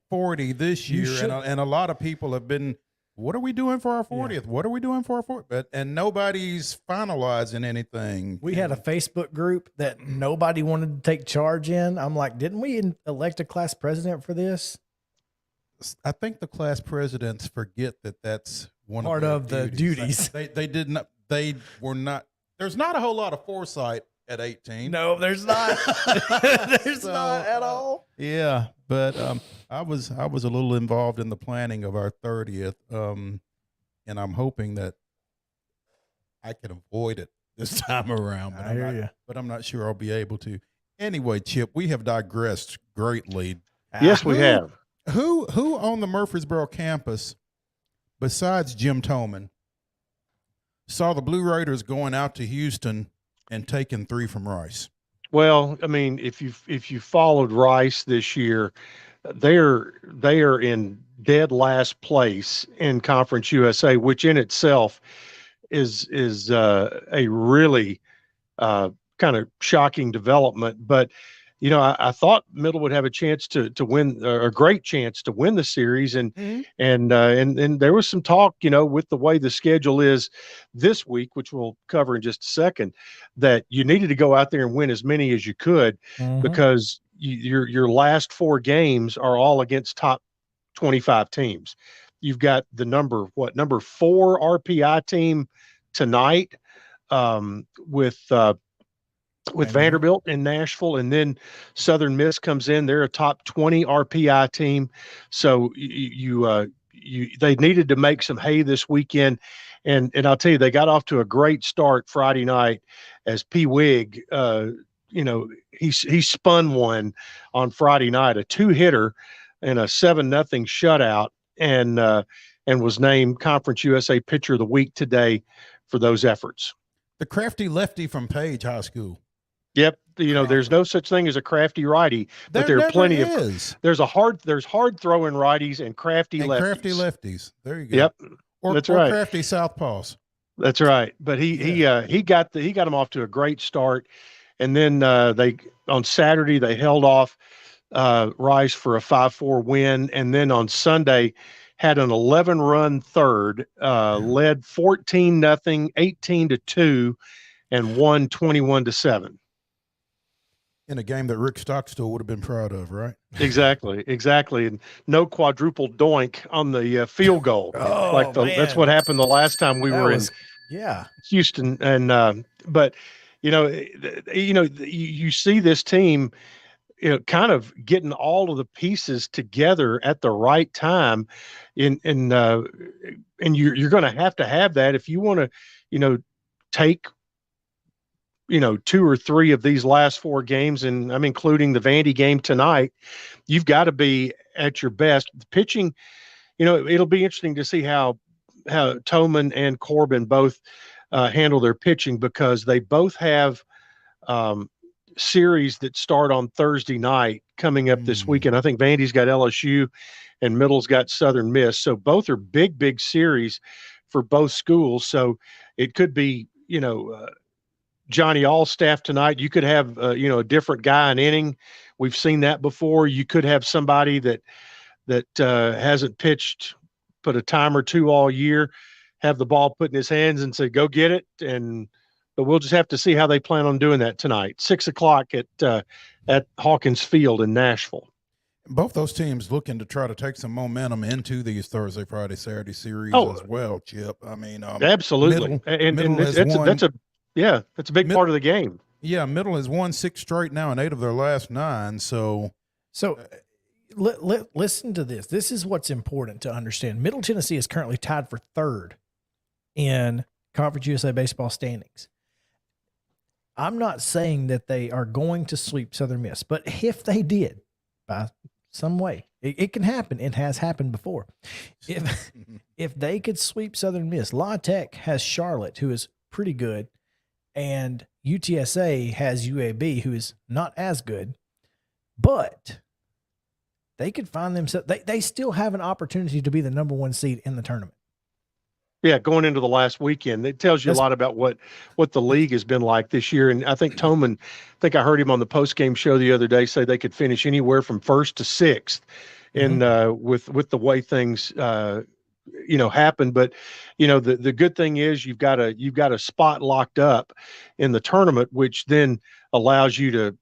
40 this year, and a lot of people have been, what are we doing for our 40th? Yeah. What are we doing for our 40th? And nobody's finalizing anything. We had a Facebook group that nobody wanted to take charge in. I'm like, didn't we elect a class president for this? I think the class presidents forget that that's one part of the duties. They were not. There's not a whole lot of foresight at 18. No, there's not. There's not at all. Yeah, but I was a little involved in the planning of our 30th, and I'm hoping that I can avoid it this time around. But but I'm not sure I'll be able to. Anyway, Chip, we have digressed greatly. Yes, we have. Who on the Murfreesboro campus, besides Jim Toman, saw the Blue Raiders going out to Houston and taking 3 from Rice? Well, I mean, if you followed Rice this year, they are in dead last place in Conference USA, which in itself is a really kind of shocking development. But I thought Middle would have a chance to win, a great chance to win the series, and there was some talk, with the way the schedule is this week, which we'll cover in just a second, that you needed to go out there and win as many as you could, because your last 4 games are all against top 25 teams. You've got the number 4 RPI team tonight with Vanderbilt in Nashville, and then Southern Miss comes in. They're a top 20 RPI team. So they needed to make some hay this weekend. And I'll tell you, they got off to a great start Friday night as P. Wig, he spun one on Friday night, a 2-hitter and a 7-0 shutout, and was named Conference USA Pitcher of the Week today for those efforts. The crafty lefty from Page High School. Yep. There's no such thing as a crafty righty, but there are plenty of, there's hard throwing righties and crafty lefties. Crafty lefties. There you go. Yep. Or crafty southpaws. That's right. But he got him off to a great start. And then on Saturday they held off Rice for a 5-4 win. And then on Sunday had an 11-run third, led 14-0, 18-2, and won 21-7. In a game that Rick Stockstill would have been proud of, right? Exactly. And no quadruple doink on the field goal. That's what happened the last time we were in Houston. And but you see this team, kind of getting all of the pieces together at the right time, and you're going to have that if you want to, take 2 or 3 of these last 4 games, and I'm including the Vandy game tonight. You've got to be at your best. The pitching, it'll be interesting to see how Toman and Corbin both handle their pitching, because they both have series that start on Thursday night coming up this weekend. I think Vandy's got LSU and Middle's got Southern Miss. So both are big series for both schools. So it could be, Johnny Allstaff tonight. You could have, a different guy an inning. We've seen that before. You could have somebody that hasn't pitched, put a time or 2 all year, have the ball put in his hands and say, go get it. But we'll just have to see how they plan on doing that tonight. 6:00 at Hawkins Field in Nashville. Both those teams looking to try to take some momentum into these Thursday, Friday, Saturday series as well, Chip. I mean, absolutely. That's a big part of the game. Yeah, Middle has won 6 straight now and 8 of their last 9. So listen to this. This is what's important to understand. Middle Tennessee is currently tied for 3rd in Conference USA baseball standings. I'm not saying that they are going to sweep Southern Miss, but if they did, by some way, it can happen. It has happened before. If they could sweep Southern Miss, La Tech has Charlotte, who is pretty good, and UTSA has UAB, who is not as good, but they could find themselves, they still have an opportunity to be the number 1 seed in the tournament. Yeah, going into the last weekend, it tells you a lot about what the league has been like this year. And I think Toman, I heard him on the post-game show the other day say they could finish anywhere from 1st to 6th, and with the way things happen. But the good thing is you've got a spot locked up in the tournament, which then allows you to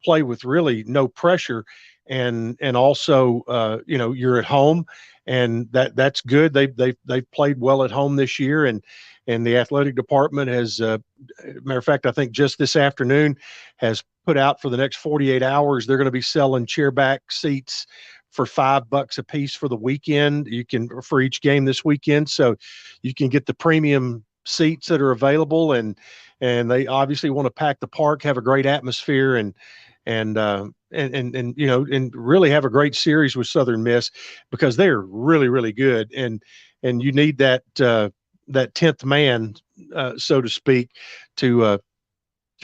play with really no pressure, and also you're at home. And that's good. They've played well at home this year, and the athletic department has, matter of fact, I think just this afternoon has put out for the next 48 hours. They're going to be selling chairback seats for $5 a piece for the weekend. You can for each game this weekend, so you can get the premium seats that are available, and they obviously want to pack the park, have a great atmosphere, and really have a great series with Southern Miss, because they're really, really good. And you need that 10th man, so to speak, to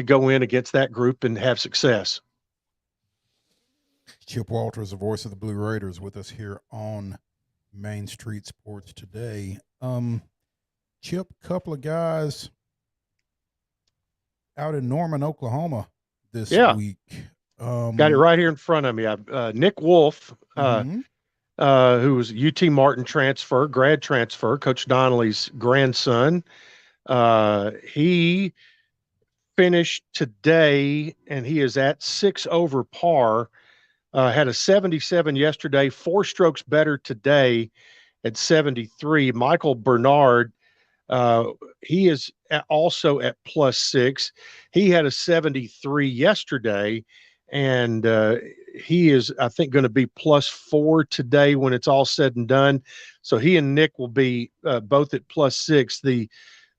go in against that group and have success. Chip Walters, the voice of the Blue Raiders, with us here on Main Street Sports today. Chip, couple of guys out in Norman, Oklahoma this week. Got it right here in front of me. Nick Wolf, who was UT Martin grad transfer, Coach Donnelly's grandson. He finished today, and he is at 6 over par. Had a 77 yesterday, 4 strokes better today at 73. Michael Bernard, he is also at +6. He had a 73 yesterday, and he is, I think, going to be +4 today when it's all said and done. So he and Nick will be both at +6.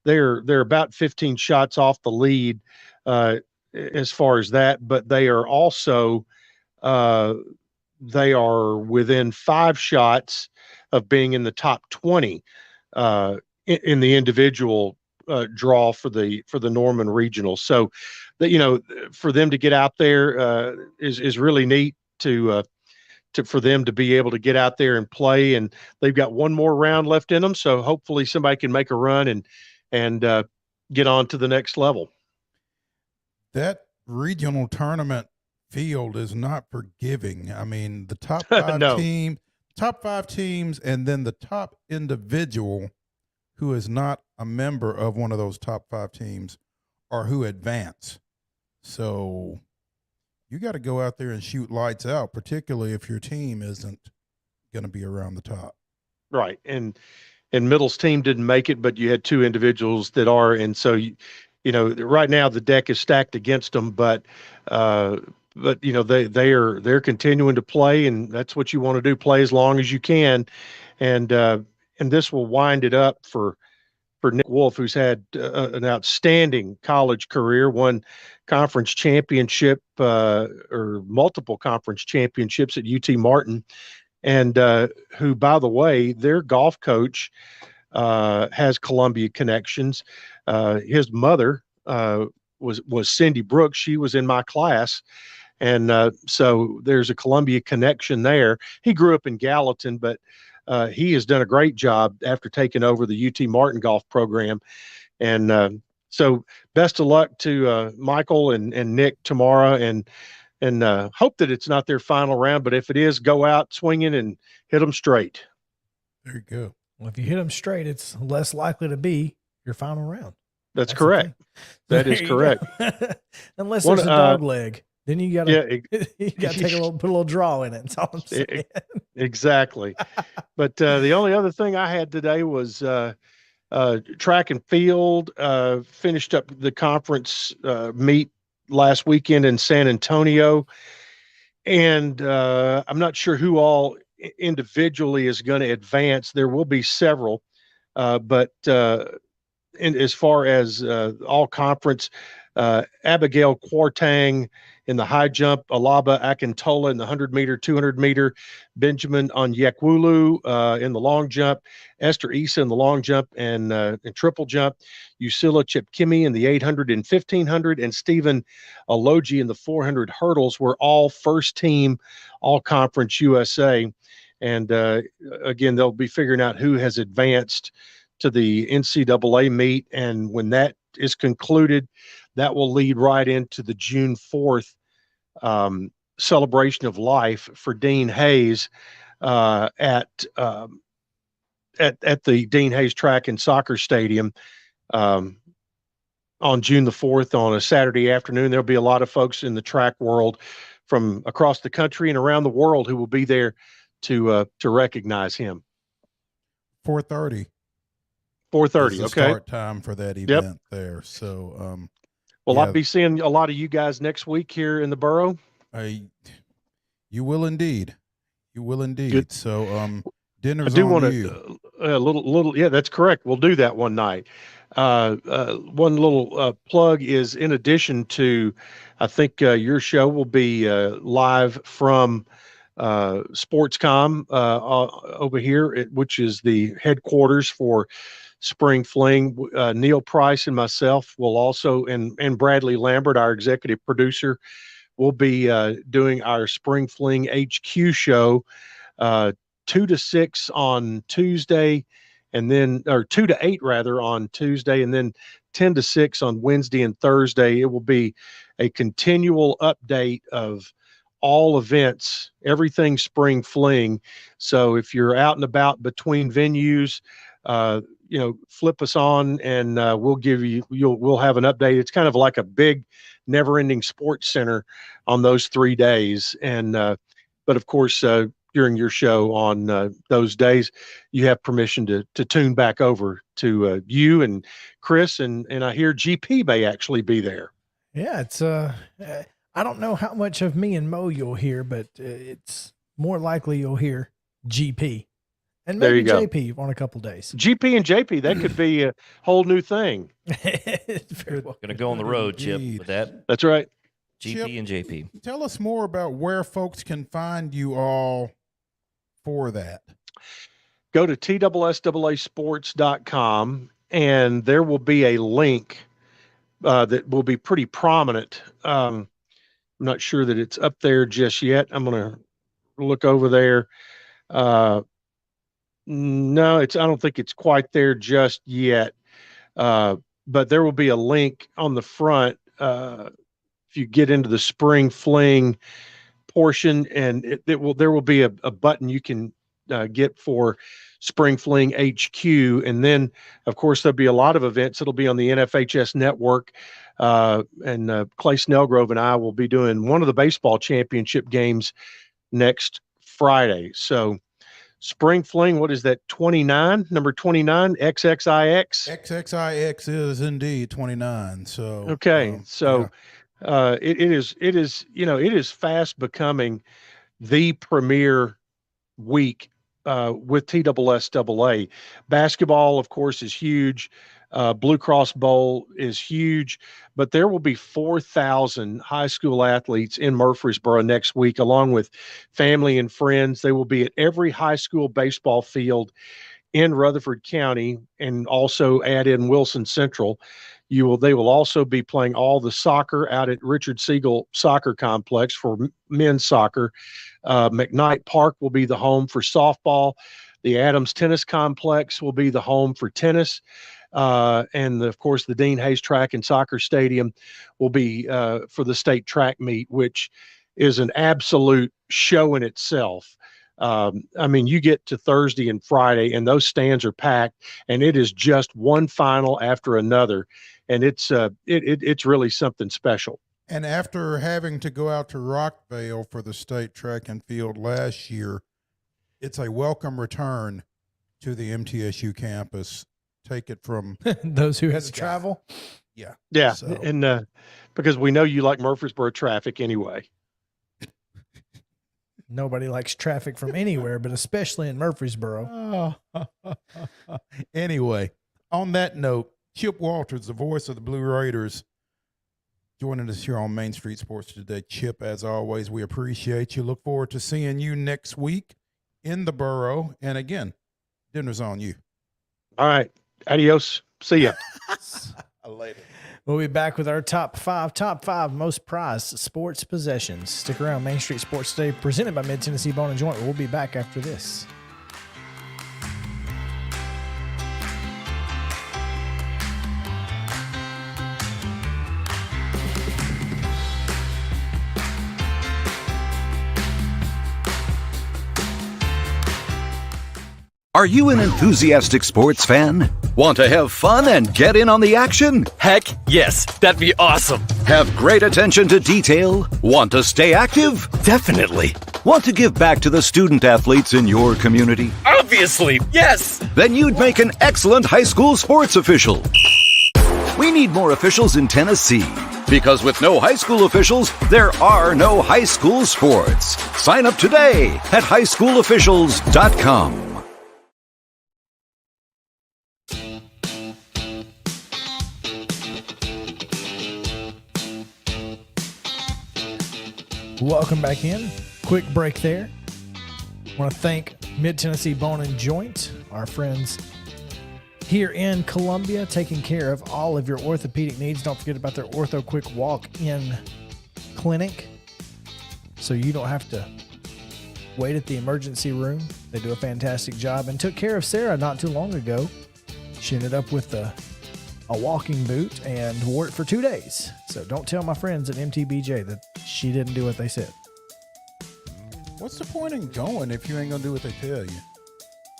They're about 15 shots off the lead as far as that, but they are also they are within 5 shots of being in the top 20 in the individual draw for the Norman Regional. So that, for them to get out there is really neat for them to be able to get out there and play. And they've got one more round left in them. So hopefully somebody can make a run and get on to the next level. That regional tournament field is not forgiving. I mean, the top 5 top 5 teams, and then the top individual who is not a member of one of those top 5 teams are who advance. So you got to go out there and shoot lights out, particularly if your team isn't going to be around the top. Right. And Middle's team didn't make it, but you had 2 individuals that are. And so, right now the deck is stacked against them, but they're continuing to play, and that's what you want to do, play as long as you can. And this will wind it up for Nick Wolf, who's had an outstanding college career, won conference championship or multiple conference championships at UT Martin, and who, by the way, their golf coach has Columbia connections. His mother was Cindy Brooks. She was in my class. And so there's a Columbia connection there. He grew up in Gallatin, but he has done a great job after taking over the UT Martin golf program. And so best of luck to Michael and Nick tomorrow, and hope that it's not their final round. But if it is, go out swinging and hit them straight. There you go. Well, if you hit them straight, it's less likely to be your final round. That's correct. That is correct. Unless there's a dog leg. Then you gotta put a little draw in it. That's all I'm saying. Exactly. But the only other thing I had today was track and field. Finished up the conference meet last weekend in San Antonio, and I'm not sure who all individually is going to advance. There will be several, but as far as all conference, Abigail Kwartang in the high jump, Alaba Akintola in the 100-meter, 200-meter, Benjamin Onyekwulu in the long jump, Esther Issa in the long jump and triple jump, Usila Chepkimi in the 800 and 1500, and Stephen Aloji in the 400 hurdles were all first team all-conference USA. And again, they'll be figuring out who has advanced to the NCAA meet. And when that is concluded, that will lead right into the June 4th celebration of life for Dean Hayes at the Dean Hayes Track and Soccer Stadium on June the 4th on a Saturday afternoon. There'll be a lot of folks in the track world from across the country and around the world who will be there to recognize him. 4:30. 4:30. Okay. Start time for that event there. So, will I be seeing a lot of you guys next week here in the borough? You will indeed. You will indeed. Good. So, dinner's I do on want you. a little. Yeah, that's correct. We'll do that one night. One little plug is, in addition to, I think your show will be live from Sportscom over here, which is the headquarters for Spring Fling. Neil Price and myself will also, and Bradley Lambert, our executive producer, will be doing our Spring Fling HQ show 2 to 6 on Tuesday, and then, or 2 to 8 rather, on Tuesday, and then 10 to 6 on Wednesday and Thursday. It will be a continual update of all events, everything Spring Fling. So if you're out and about between venues, flip us on, and we'll have an update. It's kind of like a big never-ending sports center on those 3 days. And but of course, during your show on those days, you have permission to tune back over to you and Chris, and I hear GP may actually be there. Yeah, it's I don't know how much of me and Mo you'll hear, but it's more likely you'll hear GP. And maybe JP on a couple days. GP and JP, that could be a whole new thing. Very well. Going to go on the road, Chip, with that. That's right. GP Chip, and JP. Tell us more about where folks can find you all for that. Go to TSSAAsports.com, and there will be a link that will be pretty prominent. I'm not sure that it's up there just yet. I'm going to look over there. No, I don't think it's quite there just yet. But there will be a link on the front. If you get into the spring fling portion, and there will be a button you can get for Spring Fling HQ. And then, of course, there'll be a lot of events. It'll be on the NFHS network. And Clay Snellgrove and I will be doing one of the baseball championship games next Friday. So Spring Fling, what is that, 29, number 29, XXIX? XXIX is indeed 29. So okay, it is fast becoming the premier week with TSSAA. Basketball, of course, is huge. Blue Cross Bowl is huge, but there will be 4,000 high school athletes in Murfreesboro next week, along with family and friends. They will be at every high school baseball field in Rutherford County, and also add in Wilson Central. They will also be playing all the soccer out at Richard Siegel Soccer Complex for men's soccer. McKnight Park will be the home for softball. The Adams Tennis Complex will be the home for tennis. And of course, the Dean Hayes Track and Soccer Stadium will be for the state track meet, which is an absolute show in itself. I mean, you get to Thursday and Friday, and those stands are packed, and it is just one final after another, and it's really something special. And after having to go out to Rockvale for the state track and field last year, it's a welcome return to the MTSU campus. Take it from those who had to travel. Yeah. So. And because we know you like Murfreesboro traffic anyway. Nobody likes traffic from anywhere, but especially in Murfreesboro. Anyway, on that note, Chip Walters, the voice of the Blue Raiders, joining us here on Main Street Sports today. Chip, as always, we appreciate you. Look forward to seeing you next week in the borough. And again, dinner's on you. All right. Adios. See ya. Later. We'll be back with our top five most prized sports possessions. Stick around. Main Street Sports Today, presented by Mid-Tennessee Bone and Joint. We'll be back after this. Are you an enthusiastic sports fan? Want to have fun and get in on the action? Heck yes, that'd be awesome. Have great attention to detail? Want to stay active? Definitely. Want to give back to the student athletes in your community? Obviously, yes. Then you'd make an excellent high school sports official. We need more officials in Tennessee. Because with no high school officials, there are no high school sports. Sign up today at highschoolofficials.com. Welcome back in. Quick break there. I want to thank Mid-Tennessee Bone and Joint, our friends here in Columbia, taking care of all of your orthopedic needs. Don't forget about their Ortho Quick Walk-In Clinic, so you don't have to wait at the emergency room. They do a fantastic job and took care of Sarah not too long ago. She ended up with a walking boot and wore it for 2 days. So don't tell my friends at MTBJ that she didn't do what they said. What's the point in going if you ain't gonna do what they tell you?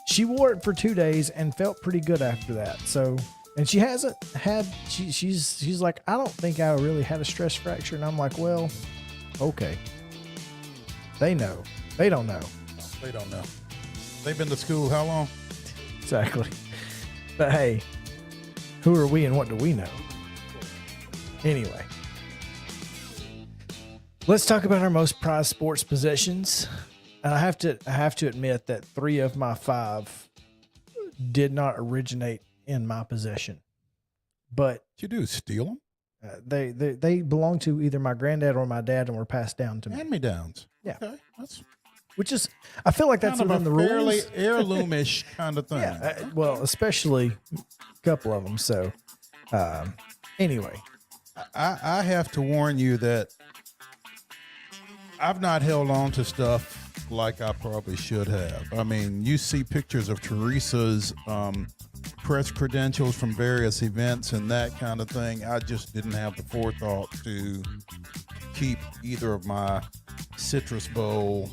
She wore it for 2 days and felt pretty good after that. So, and she hasn't had, she's like, I don't think I really had a stress fracture. And I'm like, well, okay. They know. They don't know. They don't know. They've been to school how long? Exactly. But hey, who are we and what do we know? Anyway, Let's talk about our most prized sports possessions. And I have to admit that 3 of my 5 did not originate in my possession. But what you do, steal them? They belong to either my granddad or my dad and were passed down to me. Hand-me-downs. Yeah. Okay. That's which is, I feel like that's kind within of the a fairly rules. heirloomish kind of thing. Yeah. Well, especially a couple of them. So, anyway. I have to warn you that I've not held on to stuff like I probably should have. I mean, you see pictures of Teresa's press credentials from various events and that kind of thing. I just didn't have the forethought to keep either of my Citrus Bowl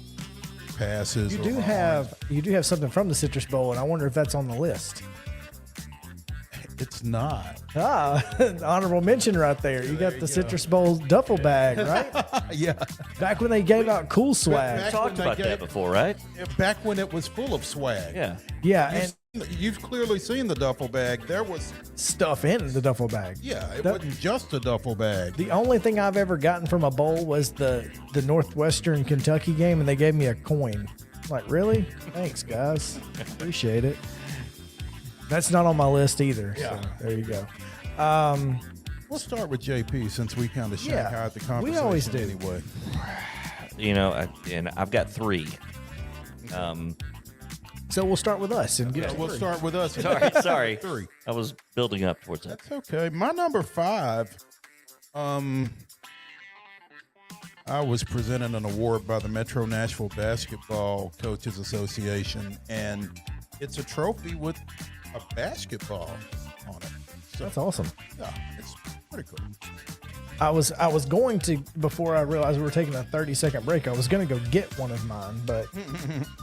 passes. You do have something from the Citrus Bowl, and I wonder if that's on the list. It's not. Honorable mention right there. You got the Citrus Bowl duffel bag, right? Yeah. Back when they gave out cool swag. We talked about that before, right? Back when it was full of swag. Yeah. Yeah, and you've clearly seen the duffel bag. There was stuff in the duffel bag. Yeah, it wasn't just a duffel bag. The only thing I've ever gotten from a bowl was the Northwestern Kentucky game, and they gave me a coin. I'm like, really? Thanks, guys. Appreciate it. That's not on my list either. Yeah. So there you go. We'll start with JP since we kind of shanghaied the conversation. We always do. Anyway. And I've got 3. So we'll start with us and get. We'll start with us. Sorry. 3. I was building up towards that. That's okay. My number 5. I was presented an award by the Metro Nashville Basketball Coaches Association, and it's a trophy with a basketball on it. So, that's awesome. Yeah, it's pretty cool. I was going to, before I realized we were taking a 30-second break, I was going to go get one of mine, but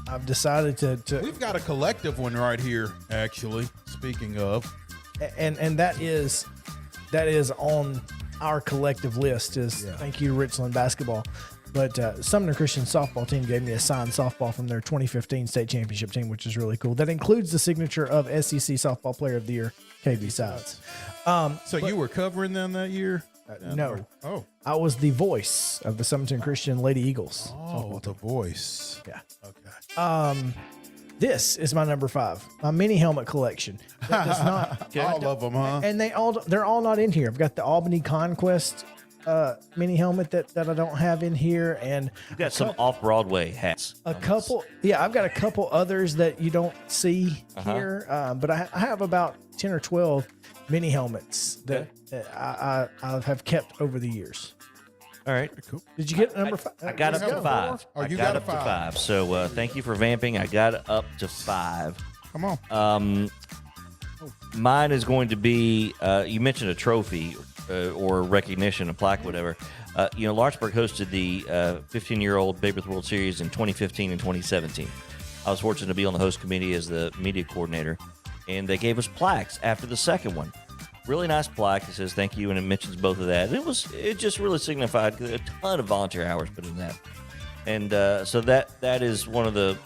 I've decided to. We've got a collective one right here, actually, speaking of. And that is on our collective list is thank you to Richland Basketball. But Sumner Christian softball team gave me a signed softball from their 2015 state championship team, which is really cool. That includes the signature of SEC Softball Player of the Year, KB Sides. So you were covering them that year? No. Oh. I was the voice of the Summerton Christian Lady Eagles. Oh, the voice. Yeah. Okay. This is my number 5, my mini helmet collection. That does not all of them, huh? And they're all not in here. I've got the Albany Conquest mini helmet that I don't have in here, and You've got some off-Broadway hats. I've got a couple others that you don't see here, but I have about 10 or 12 mini helmets that I have kept over the years. All right. Cool. Did you get number 5? I got up to 5. Oh, you got got up a to 5. So thank you for vamping. I got up to 5. Come on. Mine is going to be, you mentioned a trophy or recognition, a plaque, whatever. Lawrenceburg hosted the 15-year-old Babe Ruth World Series in 2015 and 2017. I was fortunate to be on the host committee as the media coordinator, and they gave us plaques after the second one. Really nice plaque. It says thank you, and it mentions both of that. It just really signified a ton of volunteer hours put in that. And so that is one of the,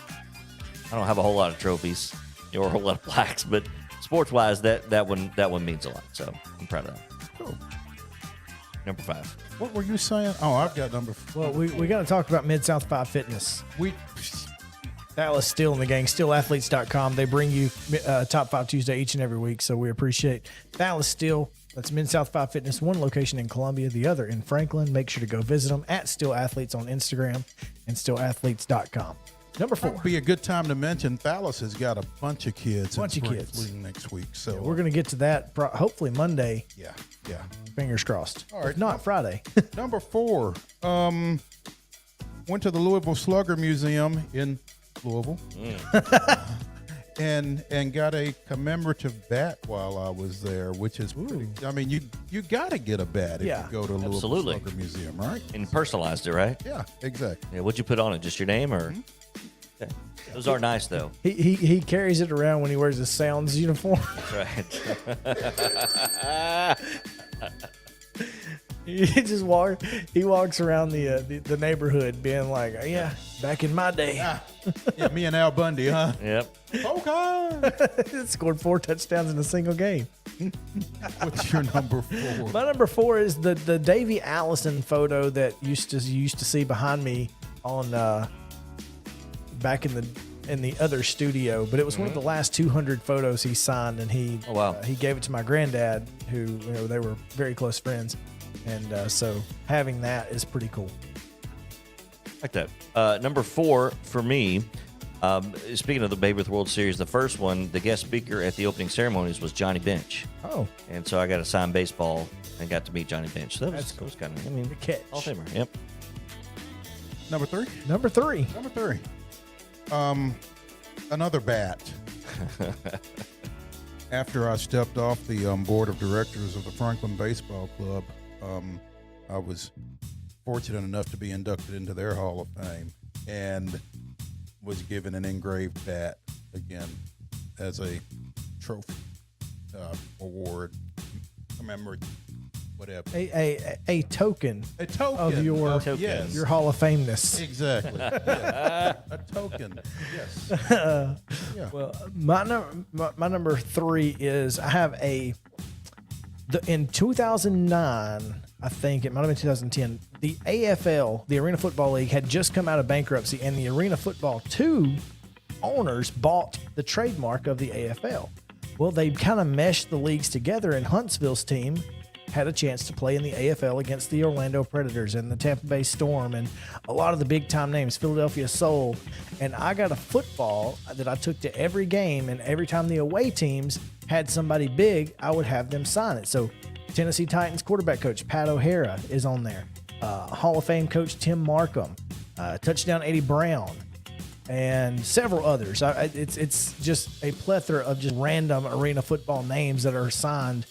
I don't have a whole lot of trophies or a whole lot of plaques, but sports-wise, that one means a lot. So I'm proud of that. Cool. Number 5. What were you saying? Oh, I've got number 4. Well, we got to talk about Mid-South 5 Fitness. Dallas Steele and the gang, SteeleAthletes.com. They bring you Top 5 Tuesday each and every week, so we appreciate Dallas Steele. That's Mid-South 5 Fitness, one location in Columbia, the other in Franklin. Make sure to go visit them at SteeleAthletes on Instagram and SteeleAthletes.com. Number 4. It'd be a good time to mention Dallas has got a bunch of kids. Next week. So we're going to get to that hopefully Monday. Yeah. Fingers crossed. All right. If not Friday. Number 4. Went to the Louisville Slugger Museum in Louisville. And got a commemorative bat while I was there, which is pretty, I mean, you got to get a bat if you go to Louisville Slugger Museum, right? And personalized it, right? Yeah, exactly. Yeah, what'd you put on it? Just your name or? Okay. Those are nice, though. He carries it around when he wears his Sounds uniform. That's right. He walks around the neighborhood being like, yeah, back in my day. Yeah, me and Al Bundy, huh? Yep. Okay. Scored 4 touchdowns in a single game. What's your number 4? My number 4 is the Davey Allison photo that you used to see behind me on back in the other studio, but it was one of the last 200 photos he signed, and he gave it to my granddad, who they were very close friends, and so having that is pretty cool. Like that. Number 4 for me. Speaking of the Babe Ruth World Series, the first one, the guest speaker at the opening ceremonies was Johnny Bench. Oh, and so I got a signed baseball and got to meet Johnny Bench. So that's cool. That was kind of, the catch. Hall of Famer. Yep. Number 3. Number 3. Another bat. After I stepped off the board of directors of the Franklin Baseball Club, I was fortunate enough to be inducted into their Hall of Fame and was given an engraved bat again as a trophy award, commemorative, whatever. A token. A token of your yes. your Hall of Fameness. Exactly. Yeah. A token. Yes. Yeah. Well, my number 3 is I have in 2009, I think it might have been 2010, the AFL, the Arena Football League, had just come out of bankruptcy, and the Arena Football 2 owners bought the trademark of the AFL. Well, they kind of meshed the leagues together, and Huntsville's team had a chance to play in the AFL against the Orlando Predators and the Tampa Bay Storm and a lot of the big-time names, Philadelphia Soul. And I got a football that I took to every game, and every time the away teams had somebody big, I would have them sign it. So Tennessee Titans quarterback coach Pat O'Hara is on there. Hall of Fame coach Tim Markham, touchdown Eddie Brown, and several others. It's just a plethora of just random arena football names that are signed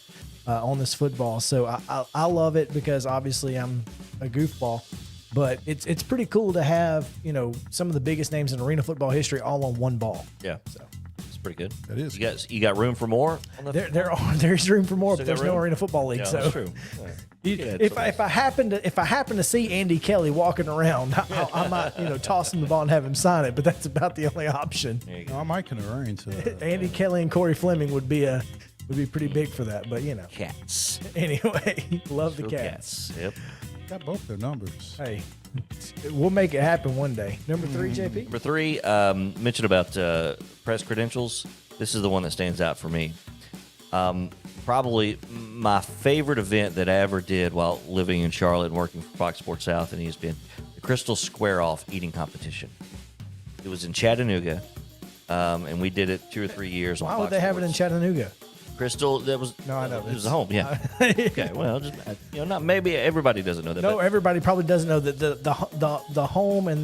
on this football. So I love it because obviously I'm a goofball, but it's pretty cool to have some of the biggest names in arena football history all on one ball. Yeah, so it's pretty good. It is. You got room for more? On the there's room for more, Still but there's got room? no arena football league. Yeah, so that's true. if I happen to see Andy Kelly walking around, I might toss him the ball and have him sign it. But that's about the only option. I might can arrange that. Andy Kelly and Corey Fleming would be pretty big for that. But Cats. Anyway, love the Still cats. Yep. Got both their numbers. Hey, we'll make it happen one day. Number 3, JP. Number 3, mentioned about press credentials. This is the one that stands out for me. Probably my favorite event that I ever did while living in Charlotte and working for Fox Sports South and ESPN, the Crystal Square Off eating competition. It was in Chattanooga, and we did it 2 or 3 years. Why would they have it in Chattanooga? Crystal, that was I know it was a home, yeah. Okay, well, just not maybe everybody doesn't know that. No, everybody probably doesn't know that the home and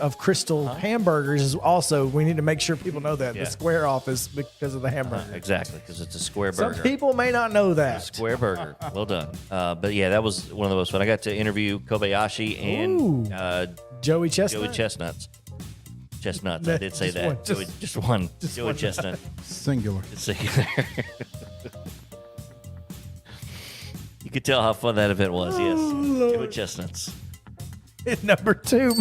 of Crystal hamburgers is also. We need to make sure people know that the Square Off is because of the hamburger. Exactly, because it's a square burger. Some people may not know that. Square burger, well done. But yeah, that was one of the most fun. I got to interview Kobayashi and Joey Chestnut. Joey Chestnuts. Chestnuts. I did say that. Just one. Joey Chestnut. Singular. Singular. You could tell how fun that event was. Yes. Joey Chestnuts. Number 2.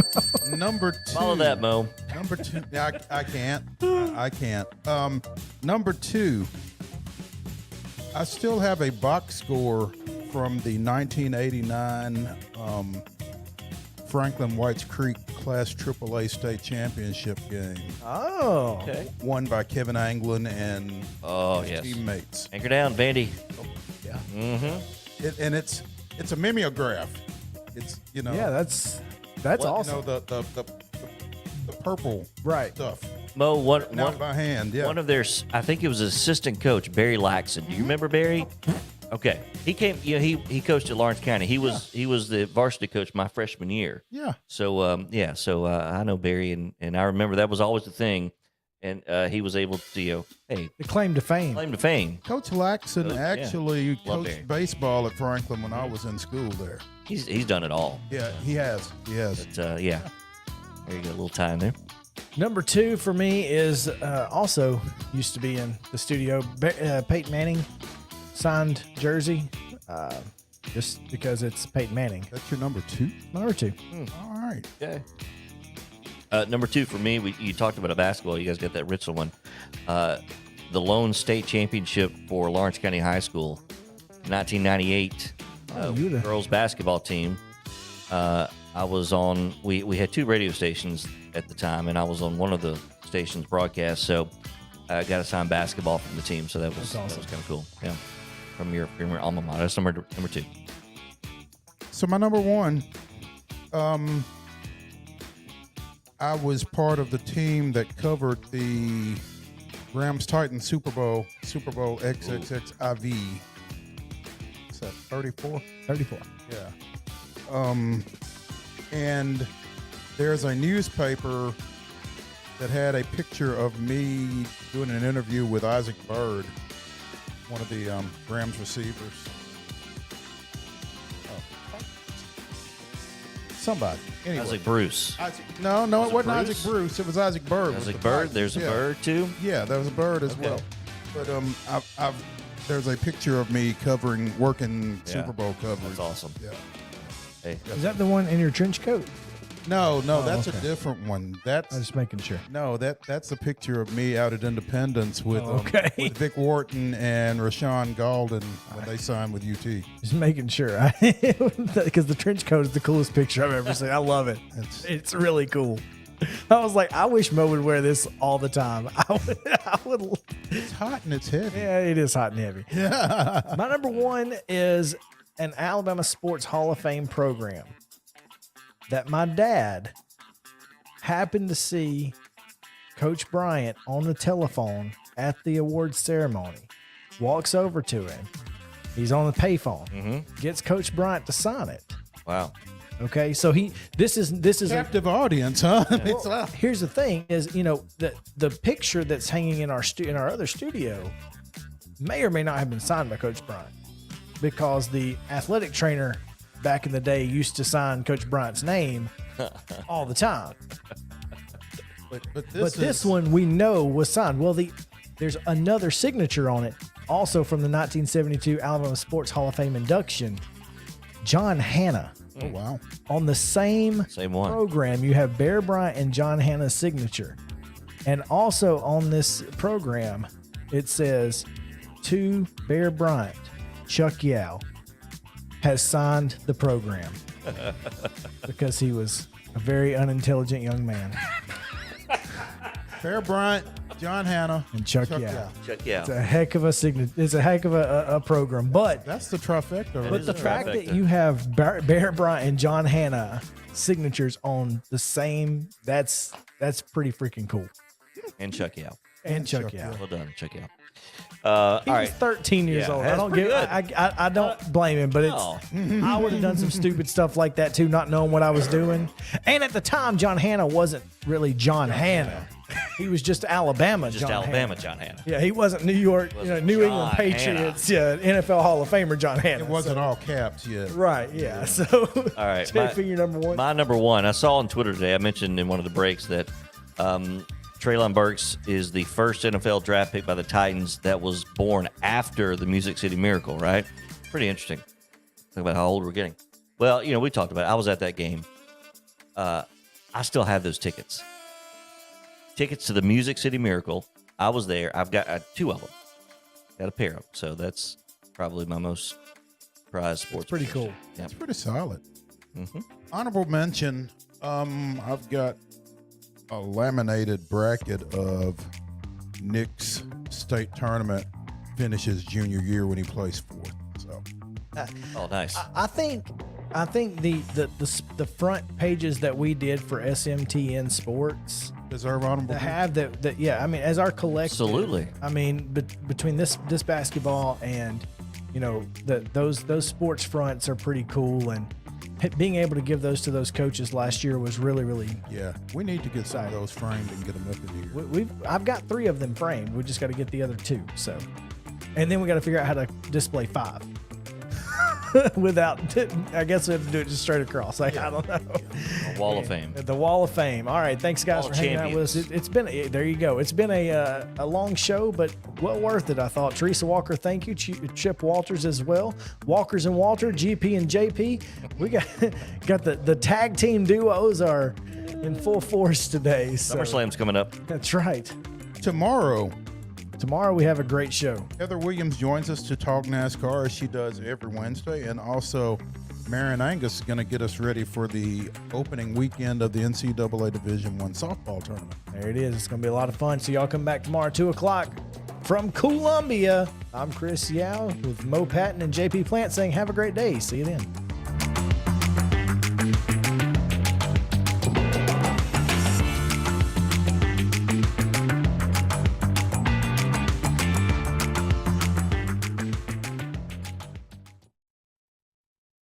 Number 2. Follow that, Mo. Number 2. I can't. I can't. Number 2. I still have a box score from the 1989 Franklin Whites Creek Class AAA State Championship game. Oh. Okay. Won by Kevin Anglin and his teammates. Anchor down, Vandy. Yeah. Mm-hmm. And it's a mimeograph. It's Yeah, that's awesome. The purple stuff. Mo, one by hand. Yeah. One of their, I think it was assistant coach Barry Laxon. Do you remember Barry? Okay, he came. He coached at Lawrence County. He was the varsity coach my freshman year. Yeah. So I know Barry, and I remember that was always the thing, and he was able to the claim to fame. Claim to fame. Coach Laxon actually Love coached Barry. baseball at Franklin when I was in school there. He's done it all. Yeah, he has. But, yeah. There you go, a little time there. Number 2 for me is also used to be in the studio. Peyton Manning signed jersey. just because it's Peyton Manning. That's your number 2? Number 2. All right. Okay. Number 2 for me, you talked about a basketball. You guys got that Ritzel one. The lone state championship for Lawrence County High School, 1998 girls basketball team. I was on. We had 2 radio stations at the time, and I was on one of the stations' broadcast. So I got assigned basketball from the team. So that was awesome. That was kind of cool. Yeah, from your alma mater. That's number 2. So my number 1. I was part of the team that covered the Rams Titans Super Bowl XXXIV. What's that, 34? 34. Yeah. And there's a newspaper that had a picture of me doing an interview with Isaac Byrd, one of the Rams receivers. Somebody. Anyway. Isaac Bruce. No, it wasn't Bruce? Isaac Bruce. It was Isaac Byrd. Isaac Byrd. There's a Bird too. Yeah, there was a Bird as well. But there's a picture of me working Super Bowl coverage. That's awesome. Yeah. Hey. Is that the one in your trench coat? No, that's a different one. I was just making sure. No, that's a picture of me out at Independence with with Vic Wharton and Rashawn Galden when they signed with UT. Just making sure, because the trench coat is the coolest picture I've ever seen. I love it. It's really cool. I was like, I wish Mo would wear this all the time. I would. It's hot and it's heavy. Yeah, it is hot and heavy. My number 1 is an Alabama Sports Hall of Fame program that my dad happened to see Coach Bryant on the telephone at the awards ceremony. Walks over to him. He's on the payphone. Gets Coach Bryant to sign it. Wow. Okay, so this is captive audience, huh? Well, here's the thing: is the picture that's hanging in our other studio may or may not have been signed by Coach Bryant, because the athletic trainer back in the day used to sign Coach Bryant's name all the time. But this one we know was signed. Well, there's another signature on it, also from the 1972 Alabama Sports Hall of Fame induction, John Hanna. Oh, wow. On the same one program, you have Bear Bryant and John Hanna's signature. And also on this program, it says, to Bear Bryant, Chuck Yao has signed the program because he was a very unintelligent young man. Bear Bryant, John Hanna, and Chuck Yao. Chuck Yao. It's a heck of a It's a heck of a program. But that's the trifecta. But the fact that you have Bear Bryant and John Hanna signatures on the same, that's pretty freaking cool. And Chuck Yao. And Chuck Yao. Well done, Chuck Yao. He was 13 years old. I don't blame him, but I would have done some stupid stuff like that too, not knowing what I was doing. And at the time, John Hanna wasn't really John Hanna. He was just Alabama. John Hanna. Yeah, he wasn't New York, New England Patriots, NFL Hall of Famer John Hanna. It wasn't all caps yet. Right. Yeah. So all right, your number 1. My number 1. I saw on Twitter today. I mentioned in one of the breaks that Treylon Burks is the first NFL draft pick by the Titans that was born after the Music City Miracle, right? Pretty interesting. Talk about how old we're getting. Well, we talked about it. I was at that game. I still have those tickets. Tickets to the Music City Miracle. I was there. I've got 2 of them. Got a pair of them. So that's probably my most prized sports. It's pretty cool. Yeah. That's pretty solid. Honorable mention. I've got a laminated bracket of Nick's state tournament finishes junior year when he plays 4th. So, oh, nice. I think the front pages that we did for SMTN Sports deserve honorable. To have that, yeah. I mean, as our collective, absolutely. I mean, between this basketball and those sports fronts are pretty cool, and being able to give those to those coaches last year was really, really. Yeah, we need to get some of those framed and get them up in here. I've got 3 of them framed. We just got to get the other 2. So, and then we got to figure out how to display 5 without. I guess we have to do it just straight across. I don't know. Wall of Fame. The Wall of Fame. All right. Thanks, guys, Wall for of hanging out with us. It's been, there you go. It's been a long show, but well worth it, I thought. Teresa Walker, thank you. Chip Walters as well. Walkers and Walter, GP and JP. We got the tag team duos are in full force today. So. SummerSlam's coming up. That's right. Tomorrow we have a great show. Heather Williams joins us to talk NASCAR as she does every Wednesday. And also, Marion Angus is going to get us ready for the opening weekend of the NCAA Division I softball tournament. There it is. It's going to be a lot of fun. So y'all come back tomorrow, 2 o'clock from Columbia. I'm Chris Yao with Mo Patton and JP Plant saying have a great day. See you then.